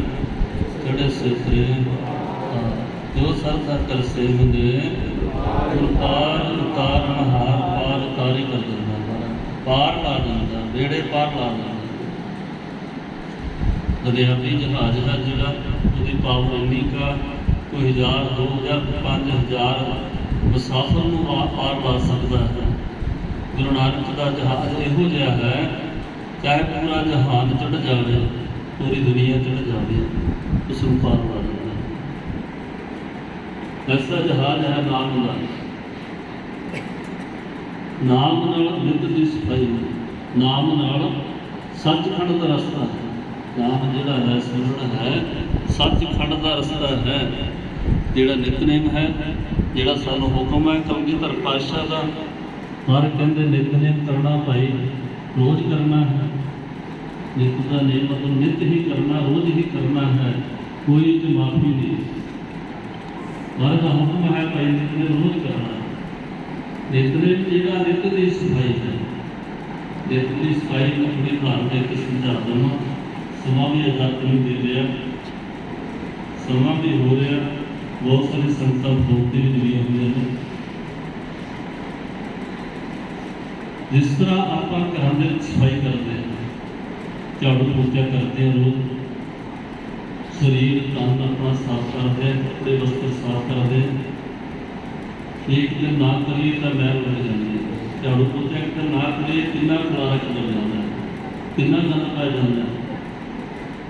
ਚੜੇ ਸਿਖਰੇ ਜੋ ਸਰਦਾ ਕਰ ਸੇਵਦੇ ਉਤਾਰਨ ਹਾਰ ਪਾਰ ਉਤਾਰੀ ਕਰ ਦਿੰਦਾ ਪਾਰ ਲਾ ਦਿੰਦਾ ਬੇੜੇ ਪਾਰ ਲਾ ਦਿੰਦਾ ਦਰਿਆਵੀ ਜਹਾਜ਼ ਹੈ ਜਿਹੜਾ ਉਹਦੀ ਪਾਵਰ ਇੰਨੀ ਕਾ ਕੋਈ 1000 2000 5000 ਮੁਸਾਫਰ ਨੂੰ ਪਾਰ ਲਾ ਸਕਦਾ ਹੈ ਗੁਰੂ ਨਾਨਕ ਦਾ ਜਹਾਜ਼ ਇਹੋ ਜਿਹਾ ਹੈ ਚਾਹੇ ਪੂਰਾ ਜਹਾਨ ਚੜ੍ਹ ਜਾਵੇ ਪੂਰੀ ਦੁਨੀਆ ਚੜ੍ਹ ਜਾਵੇ ਉਸ ਨੂੰ ਪਾਰ ਲਾ ਦਿੰਦਾ ਐਸਾ ਜਹਾਜ਼ ਹੈ ਨਾਮ ਦਾ ਨਾਮ ਨਾਲ ਨਿਤ ਦੀ ਸਫਾਈ ਨਾਮ ਨਾਲ ਸੱਚਖੰਡ ਦਾ ਰਸਤਾ ਹੈ ਨਾਮ ਜਿਹੜਾ ਹੈ ਸਿਮਰਨ ਹੈ ਸੱਚਖੰਡ ਦਾ ਰਸਤਾ ਹੈ ਜਿਹੜਾ ਨਿਤਨੇਮ ਹੈ ਜਿਹੜਾ ਸਾਨੂੰ ਹੁਕਮ ਹੈ ਕਲਗੀਧਰ ਪਾਤਸ਼ਾਹ ਦਾ ਹਰ ਕਹਿੰਦੇ ਨਿਤਨੇਮ ਕਰਨਾ ਭਾਈ ਰੋਜ਼ ਕਰਨਾ ਹੈ ਨਿਤ ਦਾ ਨੇਮ ਮਤਲਬ ਨਿਤ ਹੀ ਕਰਨਾ ਰੋਜ਼ ਹੀ ਕਰਨਾ ਹੈ ਕੋਈ ਤੇ ਮਾਫੀ ਨਹੀਂ ਹਰ ਦਾ ਹੁਕਮ ਹੈ ਭਾਈ ਨਿਤਨੇਮ ਰੋਜ਼ ਕਰਨਾ ਨਿਤਨੇਮ ਜਿਹੜਾ ਨਿਤ ਦੀ ਸਫਾਈ ਹੈ ਨਿਤ ਦੀ ਸਫਾਈ ਨੂੰ ਆਪਣੇ ਘਰ ਦੇ ਕੇ ਸਮਝਾ ਦੇਵਾਂ ਸਮਾਂ ਵੀ ਆਜ਼ਾਦ ਨਹੀਂ ਦੇ ਰਿਹਾ ਸਮਾਂ ਵੀ ਹੋ ਰਿਹਾ ਬਹੁਤ ਸਾਰੀ ਸੰਗਤਾਂ ਦੋਤੇ ਵੀ ਜੁੜੀਆਂ ਹੋਈਆਂ ਨੇ ਜਿਸ ਤਰ੍ਹਾਂ ਆਪਾਂ ਘਰਾਂ ਦੇ ਵਿੱਚ ਸਫਾਈ ਕਰਦੇ ਹਾਂ ਝਾੜੂ ਪੋਚਾ ਕਰਦੇ ਹਾਂ ਰੋਜ਼ ਸਰੀਰ ਤਨ ਆਪਣਾ ਸਾਫ਼ ਕਰਦੇ ਹਾਂ ਕੱਪੜੇ ਵਸਤਰ ਸਾਫ਼ ਕਰਦੇ ਹਾਂ ਇੱਕ ਦਿਨ ਨਾ ਕਰੀਏ ਤਾਂ ਮੈਲ ਲੱਗ ਜਾਂਦੀ ਹੈ ਝਾੜੂ ਪੋਚਾ ਇੱਕ ਦਿਨ ਨਾ ਕਰੀਏ ਕਿੰਨਾ ਖਲਾਰਾ ਚੱਲ ਜਾਂਦਾ ਕਿੰਨਾ ਗੰਦ ਪੈ ਜਾਂਦਾ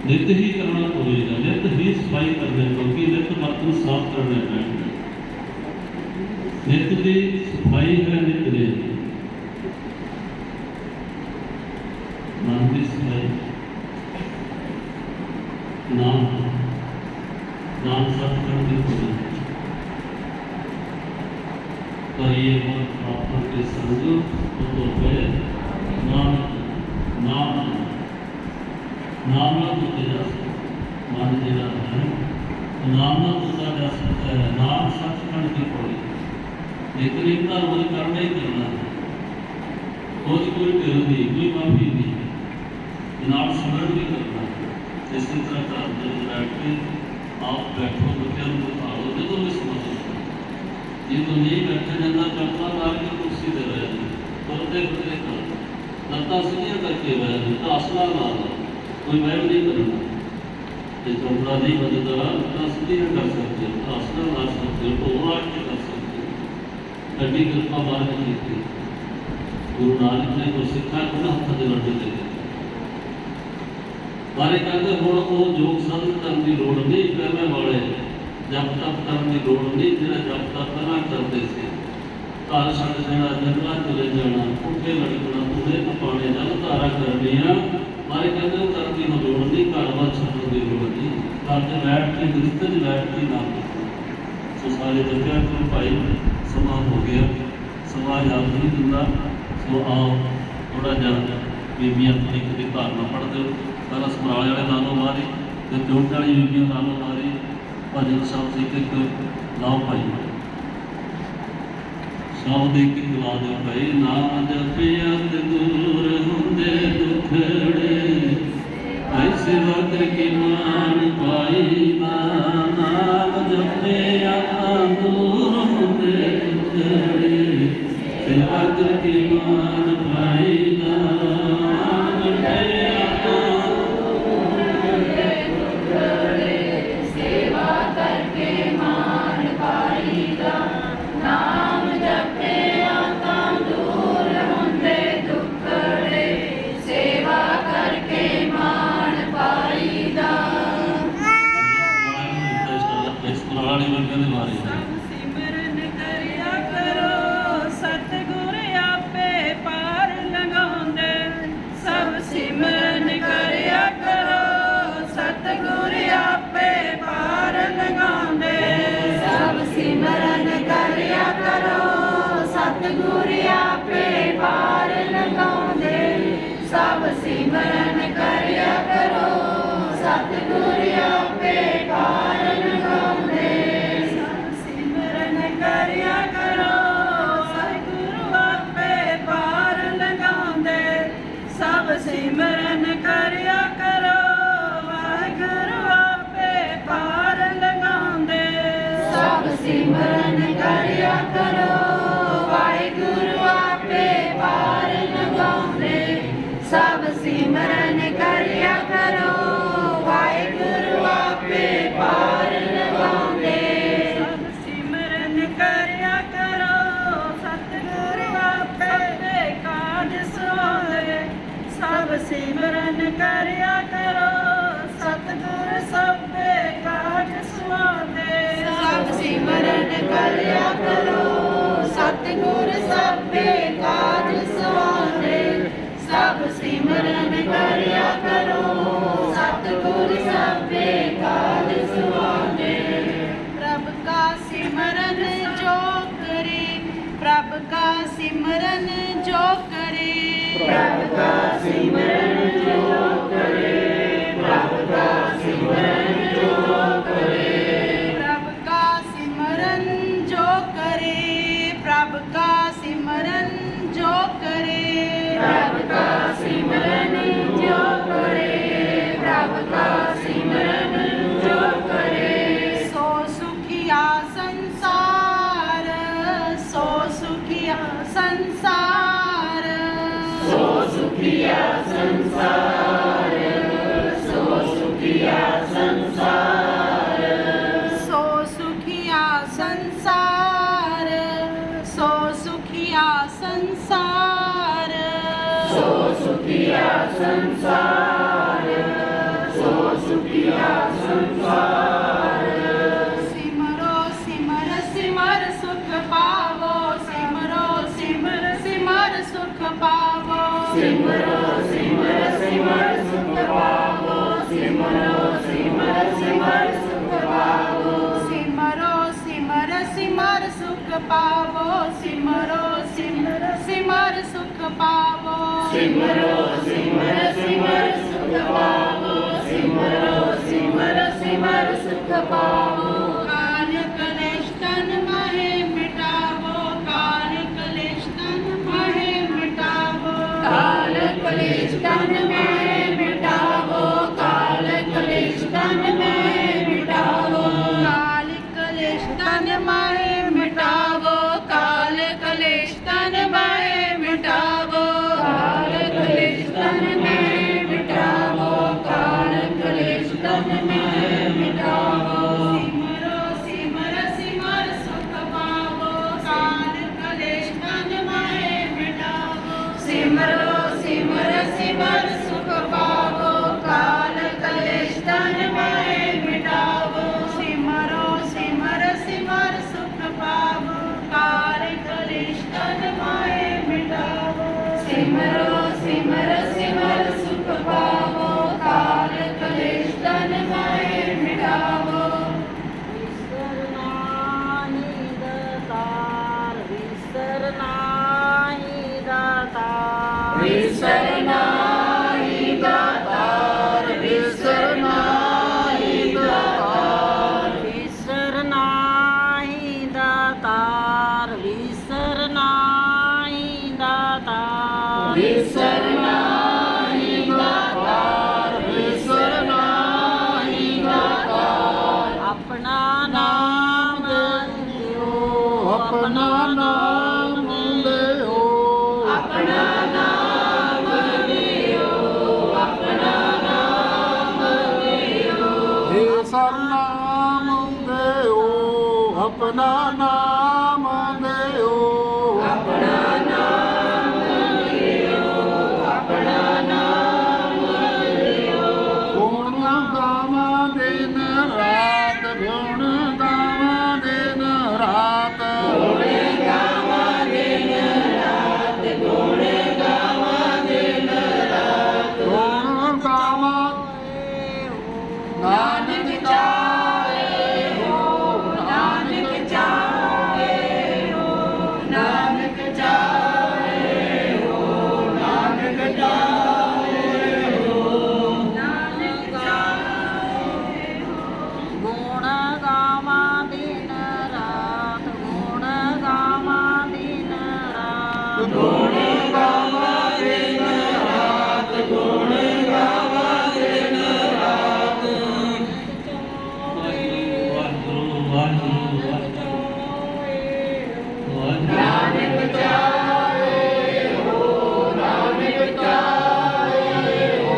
ਨਿਤ ਹੀ ਕਰਨਾ ਪਵੇਗਾ ਨਿਤ ਹੀ ਸਫਾਈ ਕਰਨੀ ਕਿਉਂਕਿ ਨਿਤ ਬਰਤਨ ਸਾਫ਼ ਕਰਨੇ ਪੈਣਗੇ ਨਿਤ ਦੀ ਸਫਾਈ ਹੈ ਨਿਤ ਦੇ ਮਨ ਦੀ ਸਫਾਈ ਨਾਮ ਸਤਿਗੁਰੂ ਦੀ ਹੋਵੇ ਕਰੀਏ ਮਨ ਆਪਾ ਕੇ ਸੰਗ ਉਹ ਹੋਏ ਨਾਮ ਨਾਲ ਤੁੱਤੇ ਜਾ ਸਕਦਾ ਮਨ ਜਿਹੜਾ ਹੈ ਨਾਮ ਨਾਲ ਤੁੱਤਾ ਜਾ ਸਕਦਾ ਹੈ ਨਾਮ ਸੱਚਖੰਡ ਦੀ ਪੌੜੀ ਲੇਕਿਨ ਇਹਨਾਂ ਰੋਜ਼ ਕਰਨਾ ਹੀ ਕਰਨਾ ਹੈ ਰੋਜ਼ ਕੋਈ ਢਿੱਲ ਨਹੀਂ ਕੋਈ ਮਾਫੀ ਨਹੀਂ ਨਾਲ ਸਿਮਰਨ ਵੀ ਕਰਨਾ ਇਸੇ ਤਰ੍ਹਾਂ ਘਰ ਦੇ ਵਿੱਚ ਬੈਠ ਕੇ ਆਪ ਬੈਠੋ ਬੱਚਿਆਂ ਨੂੰ ਬਿਠਾਓ ਜਦੋਂ ਵੀ ਸਮਝ ਜਦੋਂ ਨਹੀਂ ਬੈਠਾ ਜਾਂਦਾ ਚੱਪਲਾਂ ਲਾ ਕੇ ਕੁਰਸੀ ਤੇ ਰਹਿ ਜਾਂਦੇ ਤੁਰਦੇ ਫਿਰਦੇ ਕਰ ਲੱਤਾਂ ਸਿੱਧੀਆਂ ਕਰਕੇ ਬਹਿ ਜਾਂਦੇ ਤਾਂ ਆਸਣਾ ਲਾ ਲਓ ਕੋਈ ਵਹਿਮ ਨਹੀਂ ਕਰਨਾ ਜੇ ਚੌਕੜਾ ਨਹੀਂ ਬਦਲਦਾ ਤਾਂ ਸਿੱਧੀਆਂ ਕਰ ਸਕਦੇ ਹੋ ਆਸਣਾ ਲਾ ਸਕਦੇ ਹੋ ਢੋਲ ਕੇ ਕਰ ਸਕਦੇ ਹੋ ਐਡੀ ਕਿਰਪਾ ਬਾਹਰ ਨਹੀਂ ਕੀਤੀ ਗੁਰੂ ਨਾਨਕ ਨੇ ਗੁਰਸਿੱਖਾਂ ਨੂੰ ਹੱਥ ਦੇ ਲੱਡੂ ਦੇ ਬਾਰੇ ਕਹਿੰਦੇ ਹੁਣ ਉਹ ਯੋਗ ਸਾਧਨ ਕਰਨ ਦੀ ਲੋੜ ਨਹੀਂ ਪਹਿਲਾਂ ਵਾਲੇ ਜਪ ਤਪ ਕਰਨ ਦੀ ਲੋੜ ਨਹੀਂ ਜਿਹੜਾ ਜਪ ਤਪ ਪਹਿਲਾਂ ਕਰਦੇ ਸੀ ਘਰ ਛੱਡ ਦੇਣਾ ਜੰਗਲਾਂ ਚਲੇ ਜਾਣਾ ਉੱਥੇ ਲੜਕਣਾ ਪੂਰੇ ਪਾਣੇ ਜਲ ਧਾਰਾ ਕਰਨੀਆਂ ਬਾਰੇ ਕਹਿੰਦੇ ਉਹ ਕਰਨ ਦੀ ਲੋੜ ਨਹੀਂ ਘਰ ਵੱਲ ਛੱਡਣ ਦੀ ਲੋੜ ਨਹੀਂ ਘਰ 'ਚ ਬੈਠ ਕੇ ਦਰਿਸ਼ਤੇ 'ਚ ਬੈਠ ਕੇ ਨਾਮ ਸੋ ਸਾਰੇ ਜਪਿਆ ਕਰੋ ਭਾਈ ਸਮਾਂ ਹੋ ਗਿਆ ਸਮਾਂ ਯਾਦ ਨਹੀਂ ਦਿੰਦਾ ਸੋ ਆਓ ਥੋੜ੍ਹਾ ਜਿਹਾ ਬੀਬੀਆਂ ਤਰੀਕ ਦੀ ਧਾਰਨਾ ਪੜ੍ਹ ਦਿਓ ਪਹਿਲਾਂ ਸਮਰਾਲੇ ਵਾਲੇ ਨਾਲੋਂ ਮਾਰੀ ਤੇ ਚੌਂਕ ਵਾਲੀ ਬੀਬੀਆਂ ਨਾਲੋਂ ਮਾਰੀ ਭਜਨ ਸਾਹਿਬ ਸੀ ਇੱਕ ਲਾਓ ਭਾਈ ਸ਼ਬਦ ਇੱਕ ਲਾ ਦਿਓ ਭਾਈ ਨਾਮ ਜਪਿਆ ਤੇ ਦੂਰ ਹੁੰਦੇ ਦੁਖੜੇ ਐਸੇ ਵਕਤ ਕੀ ਮਾਨ ਪਾਈ ਨਾਮ ਜਪਿਆ ਦੂਰ ਹੁੰਦੇ ਦੁਖੜੇ ਤੇ ਵਕਤ ਕੀ ਮਾਨ ਪਾਈ ਨਾਮ ਜਪਿਆ ਸਿਮਰਨ ਕਰਿਆ ਕਰੋ ਸਤ ਸਤਿਗੁਰ ਆਪੇ ਪਾਰ ਲਗਾਉਂਦੇ, ਸਭ ਸਿਮਰਨ ਕਰਿਆ ਕਰੋ। ਸਤਿਗੁਰ ਆਪੇ ਪਾਰ ਲਗਾਉਂਦੇ, ਸਭ ਸਿਮਰਨ ਕਰਿਆ ਕਰੋ। ਸਤਿਗੁਰ ਆਪੇ ਪਾਰ ਲਗਾਉਂਦੇ, ਸਭ ਸਿਮਰਨ ਕਰਿਆ ਕਰੋ। ਵਾਹਿਗੁਰੂ ਆਪੇ ਪਾਰ ਲਗਾਉਂਦੇ, ਸਭ ਸਿਮਰਨ ਕਰਿਆ ਕਰੋ। ਵਾਹਿਗੁਰੂ ਆਪੇ ਪਾਰ ਲਗਾਉਂਦੇ, ਸਭ ਸਿਮਰਨ ਕਰਿਆ ਕਰੋ। ਵਾਹਿਗੁਰੂ ਆਪੇ ਪਾਰ ਲਗਾਉਂਦੇ, ਸਭ ਸਿਮਰਨ ਕਰਿਆ ਕਰੋ। ਸਤਿਗੁਰੂ ਆਪੇ ਕਾਜ ਸਵਾਰੇ, ਸਭ ਸਿਮਰਨ ਕਰਿਆ ਕਰੋ। ਸਤਿਗੁਰ ਸਭੇ ਕਾਜ ਸਵਾਰੇ, ਸਭ ਸਿਮਰਨ ਕਰਿਆ ਕਰੋ। ਸਤਿਗੁਰ ਸਭੇ ਕਾਜ ਸਵਾਰੇ, ਸਭ ਸਿਮਰਨ ਕਰਿਆ ਕਰੋ। ਸਤਿਗੁਰ ਸਭੇ ਕਾਜ ਸਵਾਰੇ। ਪ੍ਰਭ ਕਾ ਸਿਮਰਨ ਜੋ ਕਰੇ, ਪ੍ਰਭ ਕਾ ਸਿਮਰਨ ਜੋ ਕਰੇ, ਪ੍ਰਭ ਕਾ ਸਿਮਰਨ ਜੋ ਕਰੇ, ਪ੍ਰਭ ਕਾ ਸਿਮਰਨ ਜੋ ਕਰੇ, ਪ੍ਰਭ ਕਾ ਸਿਮਰਨ ਜੋ ਕਰੇ, ਪ੍ਰਭ ਕਾ ਸਿਮਰਨ ਜੋ ਕਰੇ, ਪ੍ਰਭ ਕਾ ਸਿਮਰਨ ਜੋ ਕਰੇ, ਪ੍ਰਭ ਕਾ ਸਿਮਰਨ ਜੋ ਕਰੇ। ਸੋ ਸੁਖੀਆ ਸੰਸਾਰ, ਸੋ ਸੁਖੀਆ ਸੰਸਾਰ, ਸੋ ਸੁਖੀਆ ਸੰਸਾਰ, ਸੋ ਸੁਖੀਆ ਸੰਸਾਰ, ਸੋ ਸੁਖੀਆ ਸੰਸਾਰ, ਸੋ ਸੁਖੀਆ ਸੰਸਾਰ, ਸੋ ਸੁਖੀਆ ਸੰਸਾਰ, ਸੋ ਸੁਖੀਆ ਸੰਸਾਰ। ਸਿਮਰੋ ਸਿਮਰ ਸਿਮਰ ਸੁਖ ਪਾਵੋ, ਸਿਮਰੋ ਸਿਮਰ ਸਿਮਰ ਸੁਖ ਪਾਵੋ, ਸਿਮਰੋ ਸਿਮਰ ਸਿਮਰ ਸੁਖ ਪਾਵੋ, ਸਿਮਰੋ ਸਿਮਰ ਸਿਮਰ ਸੁਖ ਪਾਵੋ, ਸਿਮਰੋ ਸਿਮਰ ਸਿਮਰ ਸੁਖ ਪਾਵੋ, ਸਿਮਰੋ ਸਿਮਰ ਸਿਮਰ ਸੁਖ ਪਾਵੋ, ਸਿਮਰੋ ਸਿਮਰ ਸਿਮਰ ਸੁਖ ਪਾਵੋ, ਸਿਮਰੋ ਸਿਮਰ ਸਿਮਰ ਸੁਖ ਪਾਵੋ। ਕਾਲ ਕਲੇਸ਼ ਤਨ ਮਾਹੇ ਮਿਟਾਵੋ, ਕਾਲ ਕਲੇਸ਼ ਤਨ ਮਾਹੇ ਮਿਟਾਵੋ, ਕਾਲ ਕਲੇਸ਼ ਤਨ ਮਾਹੇ ਮਿਟਾਵੋ, ਕਾਲ ਕਲੇਸ਼ ਤਨ ਮਾਹੇ ਮਿਟਾਵੋ, ਕਾਲ ਕਲੇਸ਼ ਤਨ ਮਾਹੇ ਮਿਟਾਵੋ, ਕਾਲ ਕਲੇਸ਼ ਤਨ ਮਾਹੇ ਮਿਟਾਵੋ, ਕਾਲ ਕਲੇਸ਼ ਤਨ ਮਾਹੇ ਮਿਟਾਵੋ, ਕਾਲ ਕਲੇਸ਼ ਤਨ ਮਾਹੇ ਮਿਟਾਵੋ। ਸਿਮਰੋ ਸਿਮਰ ਸਿਮਰ ਸੁਖ ਪਾਵੋ, ਕਾਲ ਕਲੇਸ਼ ਤਨ ਮਾਹੇ ਮਿਟਾਵੋ, ਸਿਮਰੋ ਸਿਮਰ ਸਿਮਰ ਸੁਖ ਪਾਵੋ, ਕਾਲ ਕਲੇਸ਼ ਤਨ ਮਾਹੇ ਮਿਟਾਵੋ, ਸਿਮਰੋ ਸਿਮਰ ਸਿਮਰ ਸੁਖ ਪਾਵੋ, ਕਾਲ ਕਲੇਸ਼ ਤਨ ਮਾਹੇ ਮਿਟਾਵੋ, ਸਿਮਰੋ ਸਿਮਰ ਸਿਮਰ ਸੁਖ ਪਾਵੋ, ਕਾਲ ਕਲੇਸ਼ ਤਨ ਮਾਹੇ ਮਿਟਾਵੋ। ਵਿਸਰ ਨਾਹੀ ਦਾਤਾਰ, ਵਿਸਰ ਨਾਹੀ ਦਾਤਾਰ, ਵਿਸਰ ਨਾਹੀ ਦਾਤਾਰ, ਵਿਸਰ ਨਾਹੀ ਦਾਤਾਰ, ਵਿਸਰ ਨਾਹੀ ਦਾਤਾਰ, ਵਿਸਰ ਨਾਹੀ ਦਾਤਾਰ। ਆਪਣਾ ਨਾਮ ਲਿਓ, ਆਪਣਾ ਨਾਮ ਲਿਓ, ਆਪਣਾ ਨਾਮ ਲਿਓ, ਆਪਣਾ ਨਾਮ ਲਿਓ। हे ਸਰਨਾਮ ਦਿਓ, ਆਪਣਾ ਨਾਮ ਦਿਓ, ਆਪਣਾ ਨਾਮ ਲਿਓ, ਆਪਣਾ ਨਾਮ ਲਿਓ। ਗੁਣ ਗਾਵਾਂ ਦਿਨ ਰਾਤ, ਗੁਣ ਗਾਵਾਂ ਦਿਨ ਰਾਤ, ਗੁਣ ਗਾਵਾਂ ਦਿਨ ਰਾਤ, ਗੁਣ ਗਾਵਾਂ ਦਿਨ ਰਾਤ। ਗੁਣ ਗਾਵਾਂ ਨਾਨਕ ਚਾਹੇ ਹੋ, ਨਾਨਕ ਚਾਹੇ ਗੁਣ ਗਾਵਾਂ ਦਿਨ ਰਾਤ ਗੁਣ ਗਾਵਾਂ ਦਿਨ ਰਾਤ ਨਾਨਕ ਚਾਹੇ ਹੋ ਨਾਨਕ ਚਾਹੇ ਹੋ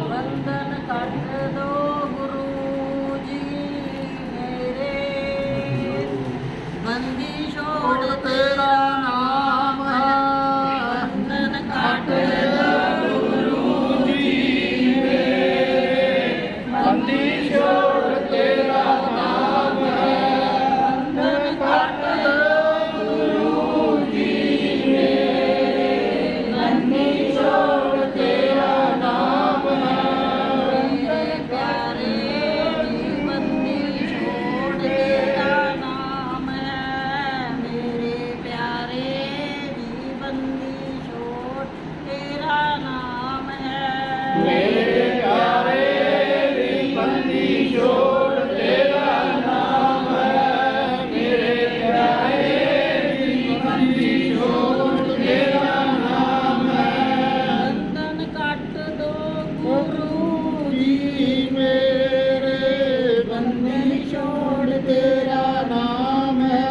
ਬੰਧਨ ਕੱਟ ਦੋ ਗੁਰੂ ਜੀ ਮੇਰੇ ਬੰਦੀ ਛੋੜ ਤੇਰਾ ਨਾਮ ਹੈ ਬੰਧਨ ਕੱਟ ਦੋ ਗੁਰੂ ਜੀ ਬੰਦੀ ਛੋੜ ਤੇਰਾ ਨਾਮ ਹੈ ਬੰਧਨ ਕੱਟ ਗੁਰੂ ਜੀ ਬੰਦੀ ਛੋੜ ਤੇਰਾ ਨਾਮ ਹੈ ਮੇਰੇ ਪਿਆਰੇ ਜੀ ਬੰਦੀ ਛੋੜ ਤੇਰਾ ਨਾਮ ਹੈ ਮੇਰੇ ਪਿਆਰੇ ਜੀ ਬੰਦੀ ਛੋੜ ਤੇਰਾ ਨਾਮ ਹੈ ਮੇਰੇ ਪਿਆਰੇ ਦੀ ਬੰਦੀ ਛੋੜ ਤੇਰਾ ਨਾਮ ਹੈ ਮੇਰੇ ਪਿਆਰੇ ਦੀ ਬੰਦੀ ਛੋੜ ਤੇਰਾ ਨਾਮ ਹੈ ਬੰਧਨ ਕੱਟ ਦੋ ਗੁਰੂ ਜੀ ਮੇਰੇ ਬੰਦੀ ਛੋੜ ਤੇਰਾ ਨਾਮ ਹੈ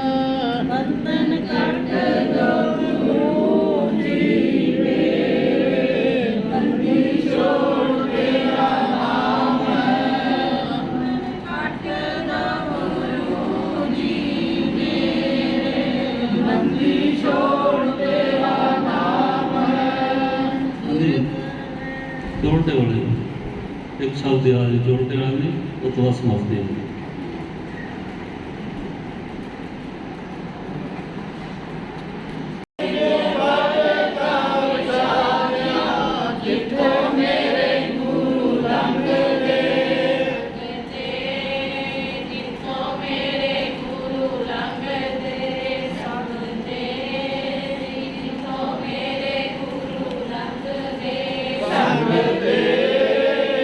ਬੰਧਨ ਕੱਟ ਦੋ ਗੁਰੂ ਜੀ ਮੇਰੇ ਬੰਦੀ ਛੋੜ ਤੇਰਾ ਨਾਮ ਹੈ ਕੱਟ ਦੋ ਗੁਰੂ ਜੀ ਬੰਦੀ ਛੋੜ ਤੇਰਾ ਨਾਮ ਹੈ जोड़ते वाले एक शब्द आज जोड़ते वाले वो तो समाप्ति है ਜਿੱਥੇ ਮੇਰੇ ਗੁਰੂ ਲੰਘਦੇ ਜਿੱਥੋਂ ਮੇਰੇ ਗੁਰੂ ਲੰਘਦੇ ਸਭ ਤੇ ਜਿੱਥੋਂ ਮੇਰੇ ਗੁਰੂ ਲੰਘਦੇ ਸੰਗ ਤੇ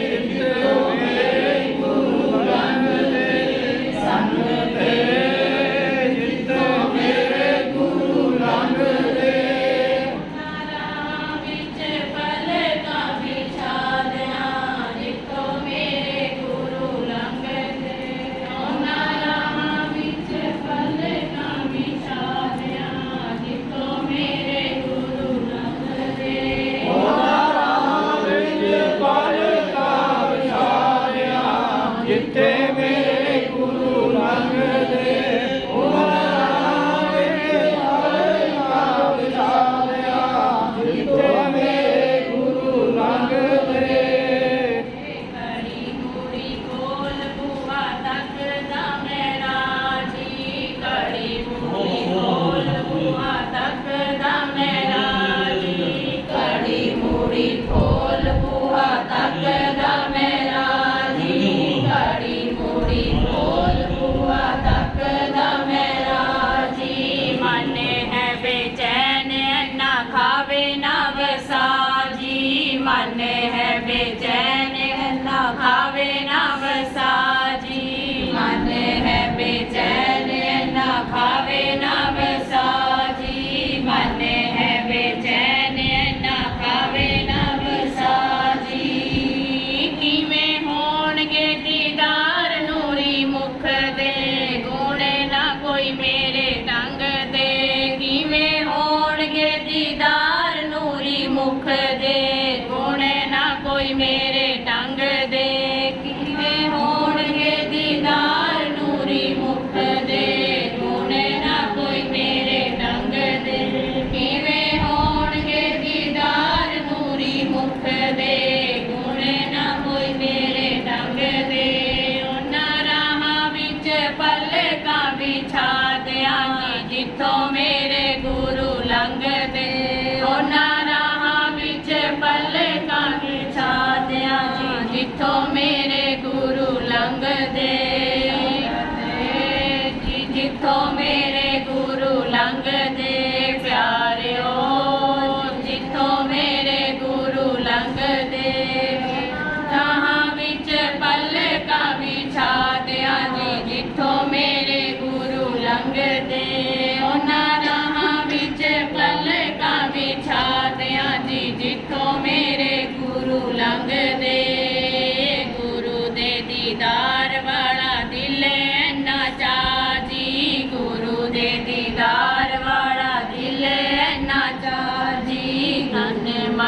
ਜਿੱਥੇ ਮੇਰੇ ਗੁਰੂ ਲੰਘਦੇ ਸੰਗ ਤੇ ਜਿੱਥੇ ਮੇਰੇ ਗੁਰੂ ਲੰਘਦੇ ਨਾਰਾਂ ਵਿੱਚ ਪਲਕਾਂ ਵਿਛਾਲਿਆਂ ਜਿੱਥੋਂ ਮੇਰੇ ਗੁਰੂ ਲੰਘਦੇ ਨਾਰਾਂ ਵਿੱਚ ਪਲਕਾਂ ਵਿਛਾਲਿਆਂ ਜਿੱਥੋਂ ਮੇਰੇ ਗੁਰੂ ਲੰਘਦੇ ਉਹਨਾਂ ਰਾਹਾਂ ਵਿੱਚ ਪਲਕਾਂ ਵਿਛਾਲਿਆ ਜਿੱਥੇ ਮੇਰੇ ਗੁਰੂ ਲੰਘਦੇ ਉਹਨਾਂ ਰਾਹਾਂ ਵਿੱਚ ਪਲਕਾਂ ਵਿਛਾਲਿਆ ਜਿੱਥੇ ਮੇਰੇ ਗੁਰੂ ਲੰਘਦੇ ਕੜੀ ਮੂੜੀ ਕੋਲ ਬੂਹਾ ਤੱਕਦਾ ਮੇਰਾ ਜੀ ਕੜੀ ਮੂੜੀ ਕੋਲ ਬੂਹਾ ਤੱਕਦਾ ਮੇਰਾ ਜੀ ਕੜੀ ਮੂੜੀ ਕੋਲ ਬੂਹਾ ਤੱਕਦਾ ਮੇਰਾ ਜੀ ਕੜੀ ਮੂੜੀ ਕੋਲ ਬੂਹਾ ਤੱਕਦਾ ਮੇਰਾ ਜੀ ਮਨ ਹੈ ਬੇਚੈਨ ਨਾ ਖਾਵੇ ਨਾ ਵਸਾ ਜੀ ਮਨ ਹੈ ਬੇਚੈਨ ਨਾ ਖਾਵੇ ਨਾ ਵਸਾ ਜੀ ਮਨ ਹੈ ਬੇਚੈਨ ਨਾ ਖਾਵੇ ਨਾ ਵਸਾ ਜੀ ਮਨ ਹੈ ਬੇਚੈਨ ਨਾ ਖਾਵੇ ਨਾ ਵਸਾ ਜੀ ਕਿਵੇਂ ਹੋਣਗੇ ਦੀਦਾਰ ਨੂਰੀ ਮੁਖ ਦੇ ਗੁਣ ਨਾ ਕੋਈ ਮੇਰੇ ਢੰਗ ਦੇ ਕਿਵੇਂ ਹੋਣਗੇ ਦੀਦਾਰ ਨੂਰੀ ਮੁਖ ਦੇ ਗੁਣ ਨਾ ਕੋਈ ਮੇਰੇ ਢੰਗ ਦੇ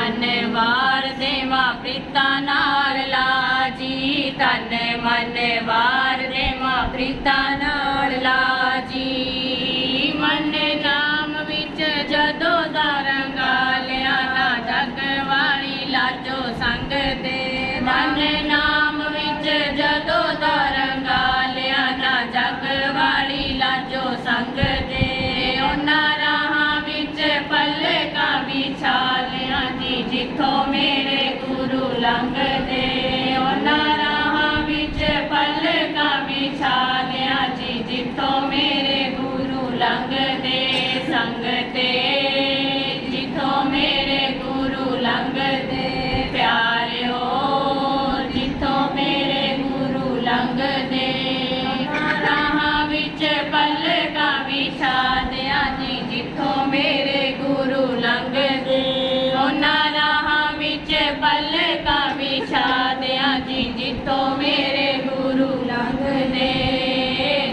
ਮਨ ਵਾਰ ਦੇਵਾ ਪ੍ਰੀਤਾਂ ਨਾਲ ਲਾਜੀ, ਤਨ ਮਨ ਵਾਰ ਦੇਵਾ ਪ੍ਰੀਤਾਂ ਨਾਲ ਲਾਜੀ। ਮਨ ਨਾਮ ਵਿੱਚ ਜਦੋਂ ਦਾ ਰੰਗਾ ਲਿਆ ਨਾ ਜਗ ਵਾਲੀ ਲਾਜੋ ਸੰਗ ਦੇ, ਮਨ ਨਾਮ ਵਿੱਚ ਜਦੋਂ ਦਾ ਰੰਗਾ ਲਿਆ ਨਾ ਜਗ ਵਾਲੀ ਲਾਜੋ ਸੰਗ ਦੇ। ਉਹਨਾਂ ਰਾਹਾਂ ਵਿੱਚ ਪਲਕਾਂ ਵਿਛਾ ਲਿਆ ਜੀ, ਜਿੱਥੋਂ ਮੇਰੇ ਗੁਰੂ ਲੰਘਦੇ। ਉਹਨਾਂ ਰਾਹਾਂ ਵਿੱਚ ਪਲਕਾਂ ਵਿਛਾ ਲਿਆ ਜੀ, ਜਿੱਥੋਂ ਮੇਰੇ ਗੁਰੂ ਲੰਘਦੇ। ਸੰਗ ਤੇ ਜਿੱਥੋਂ ਮੇਰੇ ਗੁਰੂ ਲੰਘਦੇ, ਪਿਆਰਿਓ ਜਿੱਥੋਂ ਮੇਰੇ ਗੁਰੂ ਲੰਘਦੇ। ਰਾਹਾਂ ਵਿੱਚ ਪਲਕਾਂ ਵਿਛਾ ਦਿਆ ਜੀ, ਜਿੱਥੋਂ ਮੇਰੇ ਗੁਰੂ ਲੰਘਦੇ। ਉਹਨਾਂ ਰਾਹਾਂ ਵਿੱਚ ਪਲਕਾਂ ਵਿਛਾ ਦਿਆ ਜੀ, ਜਿੱਥੋਂ ਮੇਰੇ ਗੁਰੂ ਲੰਘਦੇ।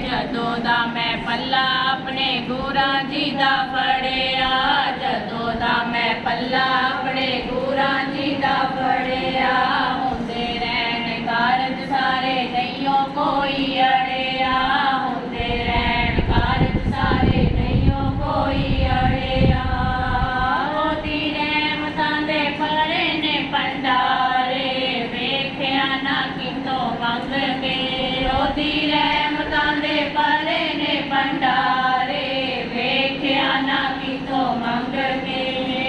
ਜਦੋਂ ਦਾ ਮੈਂ ਪੱਲਾ ਆਪਣੇ ਗੁਰਾਂ ਜੀ ਦਾ ਫੜਿਆ, ਜਦੋਂ ਦਾ ਮੈਂ ਪੱਲਾ ਆਪਣੇ ਗੁਰਾਂ ਜੀ ਦਾ ਫੜਿਆ। ਹੁੰਦੇ ਰਹਿਣ ਕਾਰਜ ਸਾਰੇ ਨਹੀਂਓ ਕੋਈ ਅੜਿਆ, ਹੁੰਦੇ ਰਹਿਣ ਕਾਰਜ ਸਾਰੇ ਨਹੀਂਓ ਕੋਈ ਅੜਿਆ। ਉਹਦੀ ਰਹਿਮਤਾਂ ਦੇ ਭਰੇ ਨੇ ਭੰਡਾਰੇ, ਵੇਖਿਆ ਨਾ ਕਿਤੋਂ ਮੰਗ ਕੇ। ਉਹਦੀ ਰਹਿਮਤਾਂ ਦੇ ਭਰੇ ਨੇ ਭੰਡਾਰੇ, ਵੇਖਿਆ ਨਾ ਕਿਤੋਂ ਮੰਗ ਕੇ।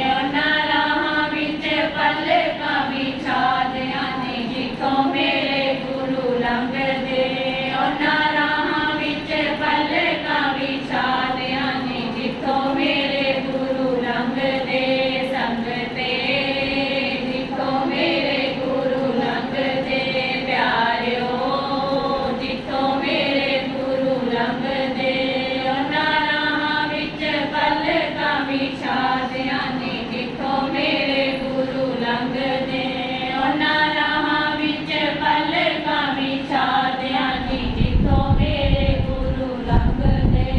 ਉਹਨਾਂ ਰਾਹਾਂ ਵਿੱਚ ਪਲਕਾਂ ਵਿਛਾ ਦਿਆ ਜੀ, ਜਿੱਥੋਂ ਮੇਰੇ ਗੁਰੂ ਲੰਘਦੇ। ਉਹਨਾਂ ਰਾਹਾਂ ਵਿੱਚ ਪਲਕਾਂ ਵਿਛਾ ਦਿਆ ਜੀ, ਜਿੱਥੋਂ ਮੇਰੇ ਗੁਰੂ ਲੰਘਦੇ। ਸੰਗ ਤੇ ਜਿੱਥੋਂ ਮੇਰੇ ਗੁਰੂ ਲੰਘਦੇ, ਪਿਆਰਿਓ ਜਿੱਥੋਂ ਮੇਰੇ ਗੁਰੂ ਲੰਘਦੇ। ਉਹਨਾਂ ਰਾਹਾਂ ਵਿੱਚ ਪਲਕਾਂ ਵਿਛਾ ਦਿਆ ਜੀ, ਜਿੱਥੋਂ ਮੇਰੇ ਗੁਰੂ ਲੰਘਦੇ। ਉਹਨਾਂ ਰਾਹਾਂ ਵਿੱਚ ਪਲਕਾਂ ਵਿਛਾ ਦਿਆ ਜੀ, ਜਿੱਥੋਂ ਮੇਰੇ ਗੁਰੂ ਲੰਘਦੇ।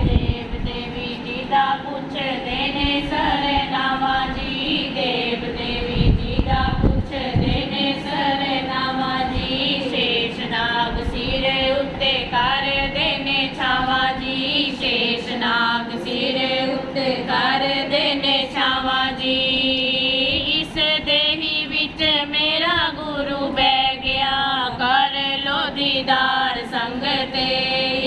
ਦੇਵ ਦੇਵੀ ਜੀ ਦਾ ਪੁੱਛਦੇ ਨੇ ਸਰਨਾਵਾਂ ਜੀ, ਦੇਵ ਦੇਵੀ ਜੀ ਦਾ ਪੁੱਛਦੇ ਨੇ ਸਰਨਾਵਾਂ ਜੀ। ਸ਼ੇਸ਼ ਨਾਗ ਸਿਰ ਉੱਤੇ ਕਰਦੇ ਨੇ ਛਾਵਾਂ ਜੀ, ਸ਼ੇਸ਼ ਨਾਗ ਸਿਰ ਉੱਤੇ ਕਰਦੇ ਨੇ ਛਾਵਾਂ ਜੀ। ਇਸ ਦੇਹੀ ਵਿੱਚ ਮੇਰਾ ਗੁਰੂ ਬਹਿ ਗਿਆ, ਕਰ ਲੋ ਦੀਦਾਰ ਸੰਗ ਤੇ।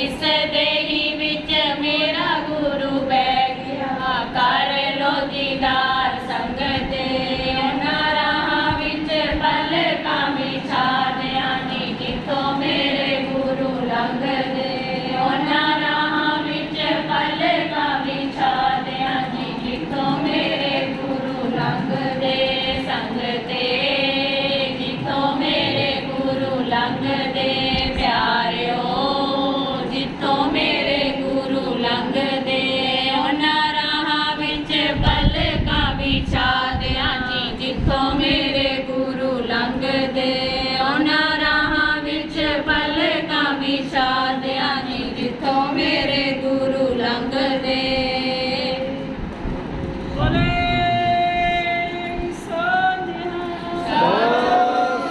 ਇਸ ਦੇਹੀ ਵਿੱਚ ਮੇਰਾ ਗੁਰੂ ਬਹਿ ਗਿਆ, ਕਰ ਲੋ ਦੀਦਾਰ ਸੰਗ ਤੇ। ਉਹਨਾਂ ਰਾਹਾਂ ਵਿੱਚ ਪਲਕਾਂ ਵਿਛਾ ਦਿਆ ਜੀ, ਜਿੱਥੋਂ ਮੇਰੇ ਗੁਰੂ ਲੰਘਦੇ। ਉਹਨਾਂ ਰਾਹਾਂ ਵਿੱਚ ਪਲਕਾਂ ਵਿਛਾ ਦਿਆ ਜੀ, ਜਿੱਥੋਂ ਮੇਰੇ ਗੁਰੂ ਲੰਘਦੇ। ਸੰਗ ਤੇ ਜਿੱਥੋਂ ਮੇਰੇ ਗੁਰੂ ਲੰਘਦੇ, ਪਿਆਰਿਓ ਜਿੱਥੋਂ ਮੇਰੇ ਗੁਰੂ ਲੰਘਦੇ। ਉਹਨਾਂ ਰਾਹਾਂ ਵਿੱਚ ਪਲਕਾਂ ਵਿਛਾ ਦਿਆ ਜੀ, ਜਿੱਥੋਂ ਮੇਰੇ ਗੁਰੂ ਲੰਘਦੇ। ਉਹਨਾਂ ਰਾਹਾਂ ਵਿੱਚ ਪਲਕਾਂ ਵਿਛਾ ਦਿਆ ਜੀ, ਜਿੱਥੋਂ ਮੇਰੇ ਗੁਰੂ ਲੰਘਦੇ। ਬੋਲੇ ਸਤਿ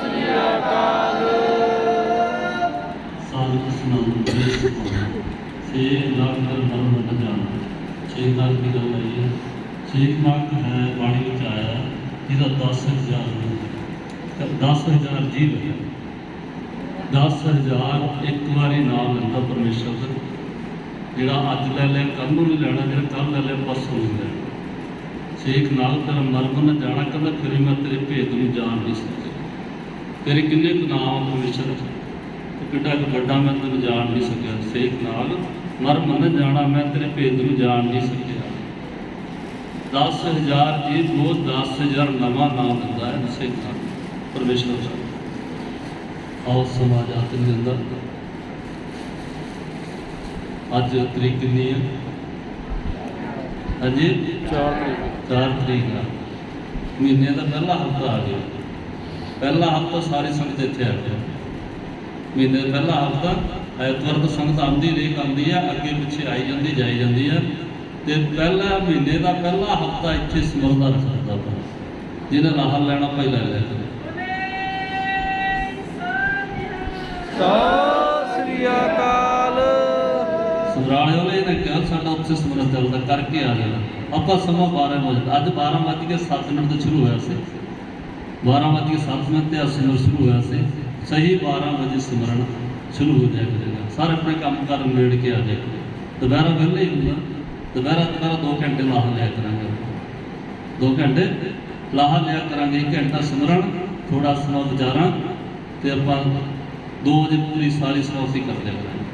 ਸ੍ਰੀ ਅਕਾਲ। ਸਾਧੂ ਸਨਾਮ ਦੇ ਛੇ ਲੱਖ ਮਨ ਮਨ ਜਾਣਾ। 6 ਲੱਖ ਦੀ ਗੱਲ ਆਈ ਹੈ। 6 ਲੱਖ ਹੈ ਬਾਣੀ ਵਿੱਚ ਆਇਆ, ਇਹਦਾ 10,000 10,000 ਜੀਵ ਹੈ। 10,000 ਇੱਕ ਵਾਰੀ ਨਾਮ ਲੈਂਦਾ ਪਰਮੇਸ਼ਰ ਦਾ, ਜਿਹੜਾ ਅੱਜ ਲੈ ਲਿਆ ਕੱਲ੍ਹ ਨੂੰ ਨਹੀਂ ਲੈਣਾ, ਜਿਹੜਾ ਕੱਲ੍ਹ ਲੈ ਲਿਆ ਪਰਸੋਂ ਨਹੀਂ ਲੈਣਾ। ਛੇਕ ਨਾਲ ਤੇਰਾ ਮਰਮ ਨਾ ਜਾਣਾ, ਕਹਿੰਦਾ ਫਿਰ ਮੈਂ ਤੇਰੇ ਭੇਦ ਨੂੰ ਜਾਣ ਨਹੀਂ ਸਕਿਆ। ਤੇਰੇ ਕਿੰਨੇ ਕੁ ਨਾਮ ਪਰਮੇਸ਼ਰ ਚ, ਕਿੱਡਾ ਕੁ ਵੱਡਾ ਮੈਂ ਤੈਨੂੰ ਜਾਣ ਨਹੀਂ ਸਕਿਆ। ਛੇਕ ਨਾਲ ਮਰਮ ਨਾ ਜਾਣਾ, ਮੈਂ ਤੇਰੇ ਭੇਦ ਨੂੰ ਜਾਣ ਨਹੀਂ ਸਕਿਆ। 10,000 ਜੀ ਰੋਜ਼ 10,000 ਨਵਾਂ ਨਾਮ ਦਿੰਦਾ ਹੈ ਛੇਕ ਨਾਲ ਪਰਮੇਸ਼ਰ ਦਾ। ਆਓ ਸਮਾਜਾਤ ਦੇ ਅੰਦਰ ਅੱਜ ਤਰੀਕ ਕਿੰਨੀ ਹੈ? ਹਾਂਜੀ 4 ਤਰੀਕ ਦਾ ਮਹੀਨੇ ਦਾ ਪਹਿਲਾ ਹਫ਼ਤਾ ਆ ਗਿਆ। ਪਹਿਲਾ ਹਫ਼ਤਾ ਸਾਰੀ ਸੰਗਤ ਇੱਥੇ ਆ ਗਿਆ। ਮਹੀਨੇ ਦਾ ਪਹਿਲਾ ਹਫ਼ਤਾ ਐਤਵਾਰ ਤੋਂ ਸੰਗਤ ਆਉਂਦੀ ਆਉਂਦੀ ਆ, ਅੱਗੇ ਪਿੱਛੇ ਆਈ ਜਾਂਦੀ ਜਾਈ ਜਾਂਦੀ ਆ। ਤੇ ਪਹਿਲਾ ਮਹੀਨੇ ਦਾ ਪਹਿਲਾ ਹਫ਼ਤਾ ਇੱਥੇ ਸਿਮਰਨ ਦਾ ਰੱਖਦਾ ਵਾ। ਜਿਹਨੇ ਲਾਹਾ ਲੈਣਾ ਭਾਈ ਲੈ ਲਿਆ ਕਰੇ। ਸਤਿ ਸ੍ਰੀ ਅਕਾਲ। ਸਮਰਾਲੇ ਵਾਲੇ ਨੇ ਕਿਹਾ ਸਾਡਾ ਉੱਥੇ ਸਮਰਤ ਚੱਲਦਾ ਕਰਕੇ ਆ ਜਾਣਾ। ਆਪਾਂ ਸਮਾਂ 12 ਵਜੇ, ਅੱਜ 12:07 ਤੋਂ ਸ਼ੁਰੂ ਹੋਇਆ ਸੀ, 12:07 ਤੇ ਸਿਮਰਨ ਸ਼ੁਰੂ ਹੋਇਆ ਸੀ। ਸਹੀ 12 ਵਜੇ ਸਿਮਰਨ ਸ਼ੁਰੂ ਹੋ ਜਾਇਆ ਕਰੇਗਾ। ਸਾਰੇ ਆਪਣੇ ਕੰਮ ਕਾਰ ਨਿਬੇੜ ਕੇ ਆ ਜਾਇਆ ਕਰੋ। ਦੁਪਹਿਰਾ ਵਿਹਲੇ ਹੀ ਹੁੰਦਾ, ਦੁਪਹਿਰਾ 2 ਘੰਟੇ ਲਾਹਾ ਲਿਆ ਕਰਾਂਗੇ, 2 ਘੰਟੇ ਲਾਹਾ ਲਿਆ ਕਰਾਂਗੇ। 1 ਘੰਟਾ ਸਿਮਰਨ, ਥੋੜਾ ਸਮਾਂ ਵਿਚਾਰਾਂ, ਤੇ ਆਪਾਂ 2 ਵਜੇ ਪੂਰੀ ਸਾਰੀ ਸਮਾਪਤੀ ਕਰ ਲਿਆ ਕਰਾਂਗੇ।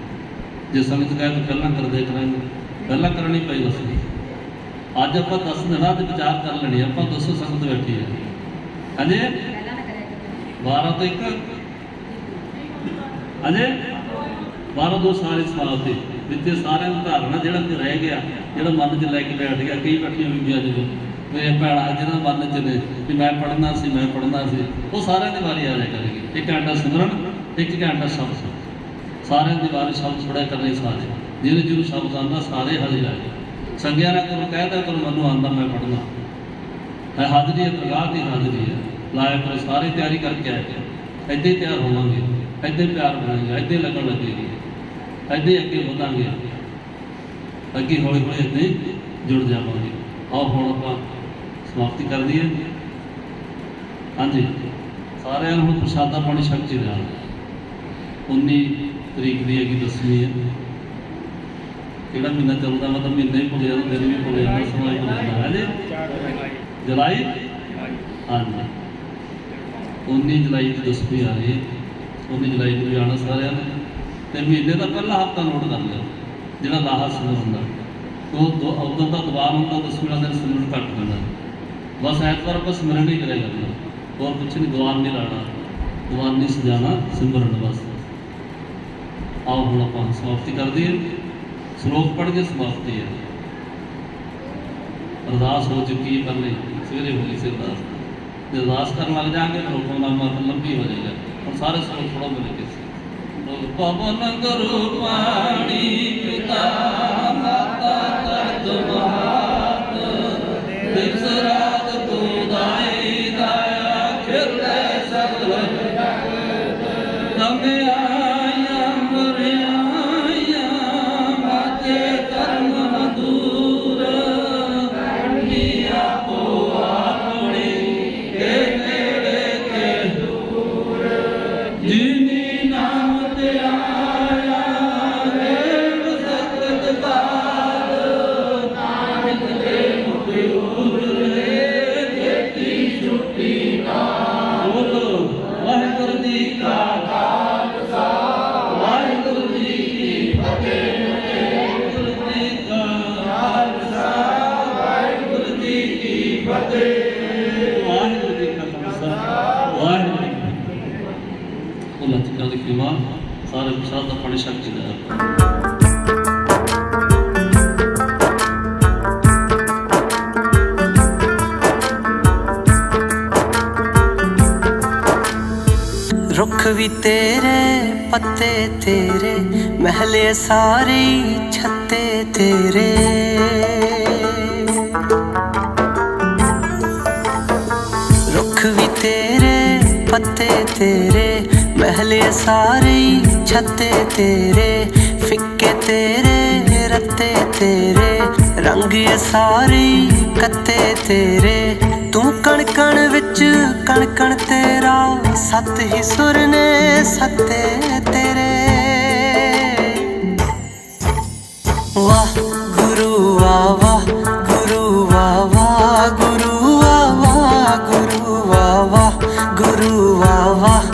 ਜੇ ਸੰਗਤ ਕਹੇ ਤਾਂ ਪਹਿਲਾਂ ਕਰਦੇ ਕਰਾਂਗੇ, ਪਹਿਲਾਂ ਕਰਨੀ ਪਈ ਦੱਸਣੀ। ਅੱਜ ਆਪਾਂ 10 ਦਿਨਾਂ ਦੇ ਵਿਚਾਰ ਕਰ ਲੈਣੀ। ਆਪਾਂ ਦੱਸੋ ਸੰਗਤ ਬੈਠੀ ਹੈ ਅਜੇ 12 ਤੋਂ 1 ਅਜੇ 12-2 ਸਾਰੀ ਸਮਾਪਤੀ ਵਿੱਚ ਸਾਰਿਆਂ ਨੂੰ ਧਾਰਨਾ ਜਿਹੜਾ ਕਿ ਰਹਿ ਗਿਆ, ਜਿਹੜਾ ਮਨ 'ਚ ਲੈ ਕੇ ਬੈਠ ਗਿਆ। ਕਈ ਬੈਠੀਆਂ ਬੀਬੀਆਂ ਜਦੋਂ ਮੇਰੇ ਭੈਣਾਂ ਜਿਹਨਾਂ ਮਨ 'ਚ ਨੇ ਕਿ ਮੈਂ ਪੜ੍ਹਨਾ ਸੀ, ਉਹ ਸਾਰਿਆਂ ਦੀ ਵਾਰੀ ਆ ਜਾਇਆ ਕਰੇਗੀ। 1 ਘੰਟਾ ਸਿਮਰਨ, 1 ਘੰਟਾ ਸ਼ਬਦ, ਸਾਰਿਆਂ ਦੀ ਵਾਰੀ ਸ਼ਬਦ ਪੜ੍ਹਿਆ ਕਰਨੇ। ਸਾਰੇ ਜਿਹਨੂੰ ਸ਼ਬਦ ਆਉਂਦਾ ਸਾਰੇ ਹਾਜ਼ਰ ਆ ਜਾਏ। ਸੰਗਿਆ ਨਾ ਕਰੋ, ਕਹਿਦਾ ਕਰੋ ਮੈਨੂੰ ਆਉਂਦਾ ਮੈਂ ਪੜ੍ਹਨਾ ਹੈ। ਹਾਜ਼ਰੀ ਹੈ, ਦਰਗਾਹ ਦੀ ਹਾਜ਼ਰੀ ਹੈ। ਲਾਇਆ ਕਰੋ, ਸਾਰੇ ਤਿਆਰੀ ਕਰਕੇ ਆਏ। ਇੱਦਾਂ ਹੀ ਤਿਆਰ ਹੋਵਾਂਗੇ, ਇੱਦਾਂ ਹੀ ਪਿਆਰ ਬਣਾਂਗੇ, ਇੱਦਾਂ ਹੀ ਲੱਗਣ ਲੱਗੇਗੀ, ਇੱਦਾਂ ਹੀ ਅੱਗੇ ਵਧਾਂਗੇ, ਅੱਗੇ ਹੌਲੀ ਹੌਲੀ ਇੱਦਾਂ ਹੀ ਜੁੜ ਜਾਵਾਂਗੇ। ਆਓ ਹੁਣ ਆਪਾਂ ਸਮਾਪਤੀ ਕਰ ਲਈਏ। ਹਾਂਜੀ, ਸਾਰਿਆਂ ਨੂੰ ਪ੍ਰਸ਼ਾਦਾ ਪਾਣੀ ਛਕ ਕੇ ਜਾਣਾ। 19 ਤਰੀਕ ਦੀ ਹੈਗੀ 10ਵੀਂ ਹੈ। ਕਿਹੜਾ ਮਹੀਨਾ ਚੱਲਦਾ ਵਾ ਤਾਂ ਮਹੀਨੇ ਹੀ ਭੁੱਲ ਜਾਂਦਾ, ਦਿਨ ਵੀ ਭੁੱਲ ਜਾਂਦਾ, ਸਮਾਂ ਹੀ ਭੁੱਲ ਜਾਂਦਾ ਹੈ ਜੀ। ਜੁਲਾਈ, ਹਾਂਜੀ 19 ਜੁਲਾਈ ਦੀ 10ਵੀਂ ਆ ਰਹੀ ਹੈ। 19 ਜੁਲਾਈ ਨੂੰ ਵੀ ਆਉਣਾ ਸਾਰਿਆਂ ਨੇ। ਅਤੇ ਮਹੀਨੇ ਦਾ ਪਹਿਲਾ ਹਫ਼ਤਾ ਨੋਟ ਕਰ ਲਿਆ ਜਿਹੜਾ ਲਾਹਾ ਸਿਮਰਨ ਦਾ। ਉਦੋਂ ਦਾ ਦਬਾਅ ਹੁੰਦਾ 10ਵੀਂ ਵਾਲਾ ਦਿਨ ਸਿਮਰਨ ਘੱਟ ਪੈਂਦਾ। ਬਸ ਐਤਵਾਰ ਆਪਾਂ ਸਿਮਰਨ ਹੀ ਕਰਿਆ ਕਰਨਾ, ਹੋਰ ਕੁਛ ਨਹੀਂ। ਦੀਵਾਨ ਨਹੀਂ ਲਾਉਣਾ, ਦੀਵਾਨ ਨਹੀਂ ਸਜਾਉਣਾ, ਸਿਮਰਨ ਬਸ। ਆਓ ਹੁਣ ਆਪਾਂ ਸਮਾਪਤੀ ਕਰ ਦਈਏ। ਸ਼ਲੋਕ ਪੜ੍ਹ ਕੇ ਸਮਾਪਤੀ ਹੈ। ਅਰਦਾਸ ਹੋ ਚੁੱਕੀ ਹੈ, ਪਹਿਲੇ ਸਵੇਰੇ ਹੋਈ ਸੀ ਅਰਦਾਸ। ਜੇ ਅਰਦਾਸ ਕਰਨ ਲੱਗ ਜਾਵਾਂਗੇ ਤਾਂ ਹੁਕਮਨਾਮਾ ਲੰਬੀ ਹੋ ਜਾਏਗਾ। ਹੁਣ ਸਾਰੇ ਸ਼ਲੋਕ ਥੋੜ੍ਹਾ ਮਿਲ ਕੇ ਪਵਨ ਗੁਰੂ ਪਾਣੀ ਪਿਤਾ ਮਾਤਾ ਕਰਤ ਮਹਾਤ ਦਿਵਸ ਰਾਤ ਤੂੰ ਦਾਈ ਦਾਇਆ ਖਿਰਲੇ ਸਗਲ ਜਗਤ ਤਮੇ ਆਇਆ ਮਰਿਆਇਆ ਮਾਤੇ ਧਰਮ ਦੂਰ ਕਰਨੀ ਆਪੋ ਆਪਣੀ ਕੇ ਨੇੜੇ ਕੇ ਦੂਰ ਜਿਨੀ ਨਾਮ ਤੇ ਆਇਆ ਰੇਵ ਸਤਿ ਕਾਲ ਨਾਨਕ ਦੇ ਮੁਖ ਉਰੇ ਦੇਖੀ ਛੁੱਟੀ ਨਾਲ। ਬੋਲੋ ਵਾਹਿਗੁਰੂ ਜੀ ਕਾ ਖਾਲਸਾ, ਵਾਹਿਗੁਰੂ ਜੀ ਕੀ ਫਤਿਹ। ਵਾਹਿਗੁਰੂ ਜੀ ਕਾ ਖਾਲਸਾ, ਵਾਹਿਗੁਰੂ ਜੀ ਕੀ ਫਤਿਹ। ਵਾਹਿਗੁਰੂ ਜੀ ਕਾ ਖਾਲਸਾ, ਵਾਹਿਗੁਰੂ ਜੀ ਕੀ ਫਤਿਹ। ਉਹ ਲੱਚਕਾਂ ਦੀ ਖਿਮਾ ਸਾਰੇ ਪ੍ਰਸਾਦ ਦਾ ਪਾਣੀ ਛਕ ਕੇ ਜਾਇਆ। रुख भी तेरे पत्ते तेरे महले सारे छत्ते तेरे। रुख भी तेरे पत्ते तेरे महले सारे छत्ते तेरे। फिक्के तेरे रत्ते तेरे रंग ये सारे कत्ते तेरे। तू कण कण विच कण कण तेरा सत ही सुर ने सत्ते तेरे। वाह गुरु वाह वाह गुरु वाह वाह गुरु वाह वाह गुरु वाह वाह गुरु वाह वाह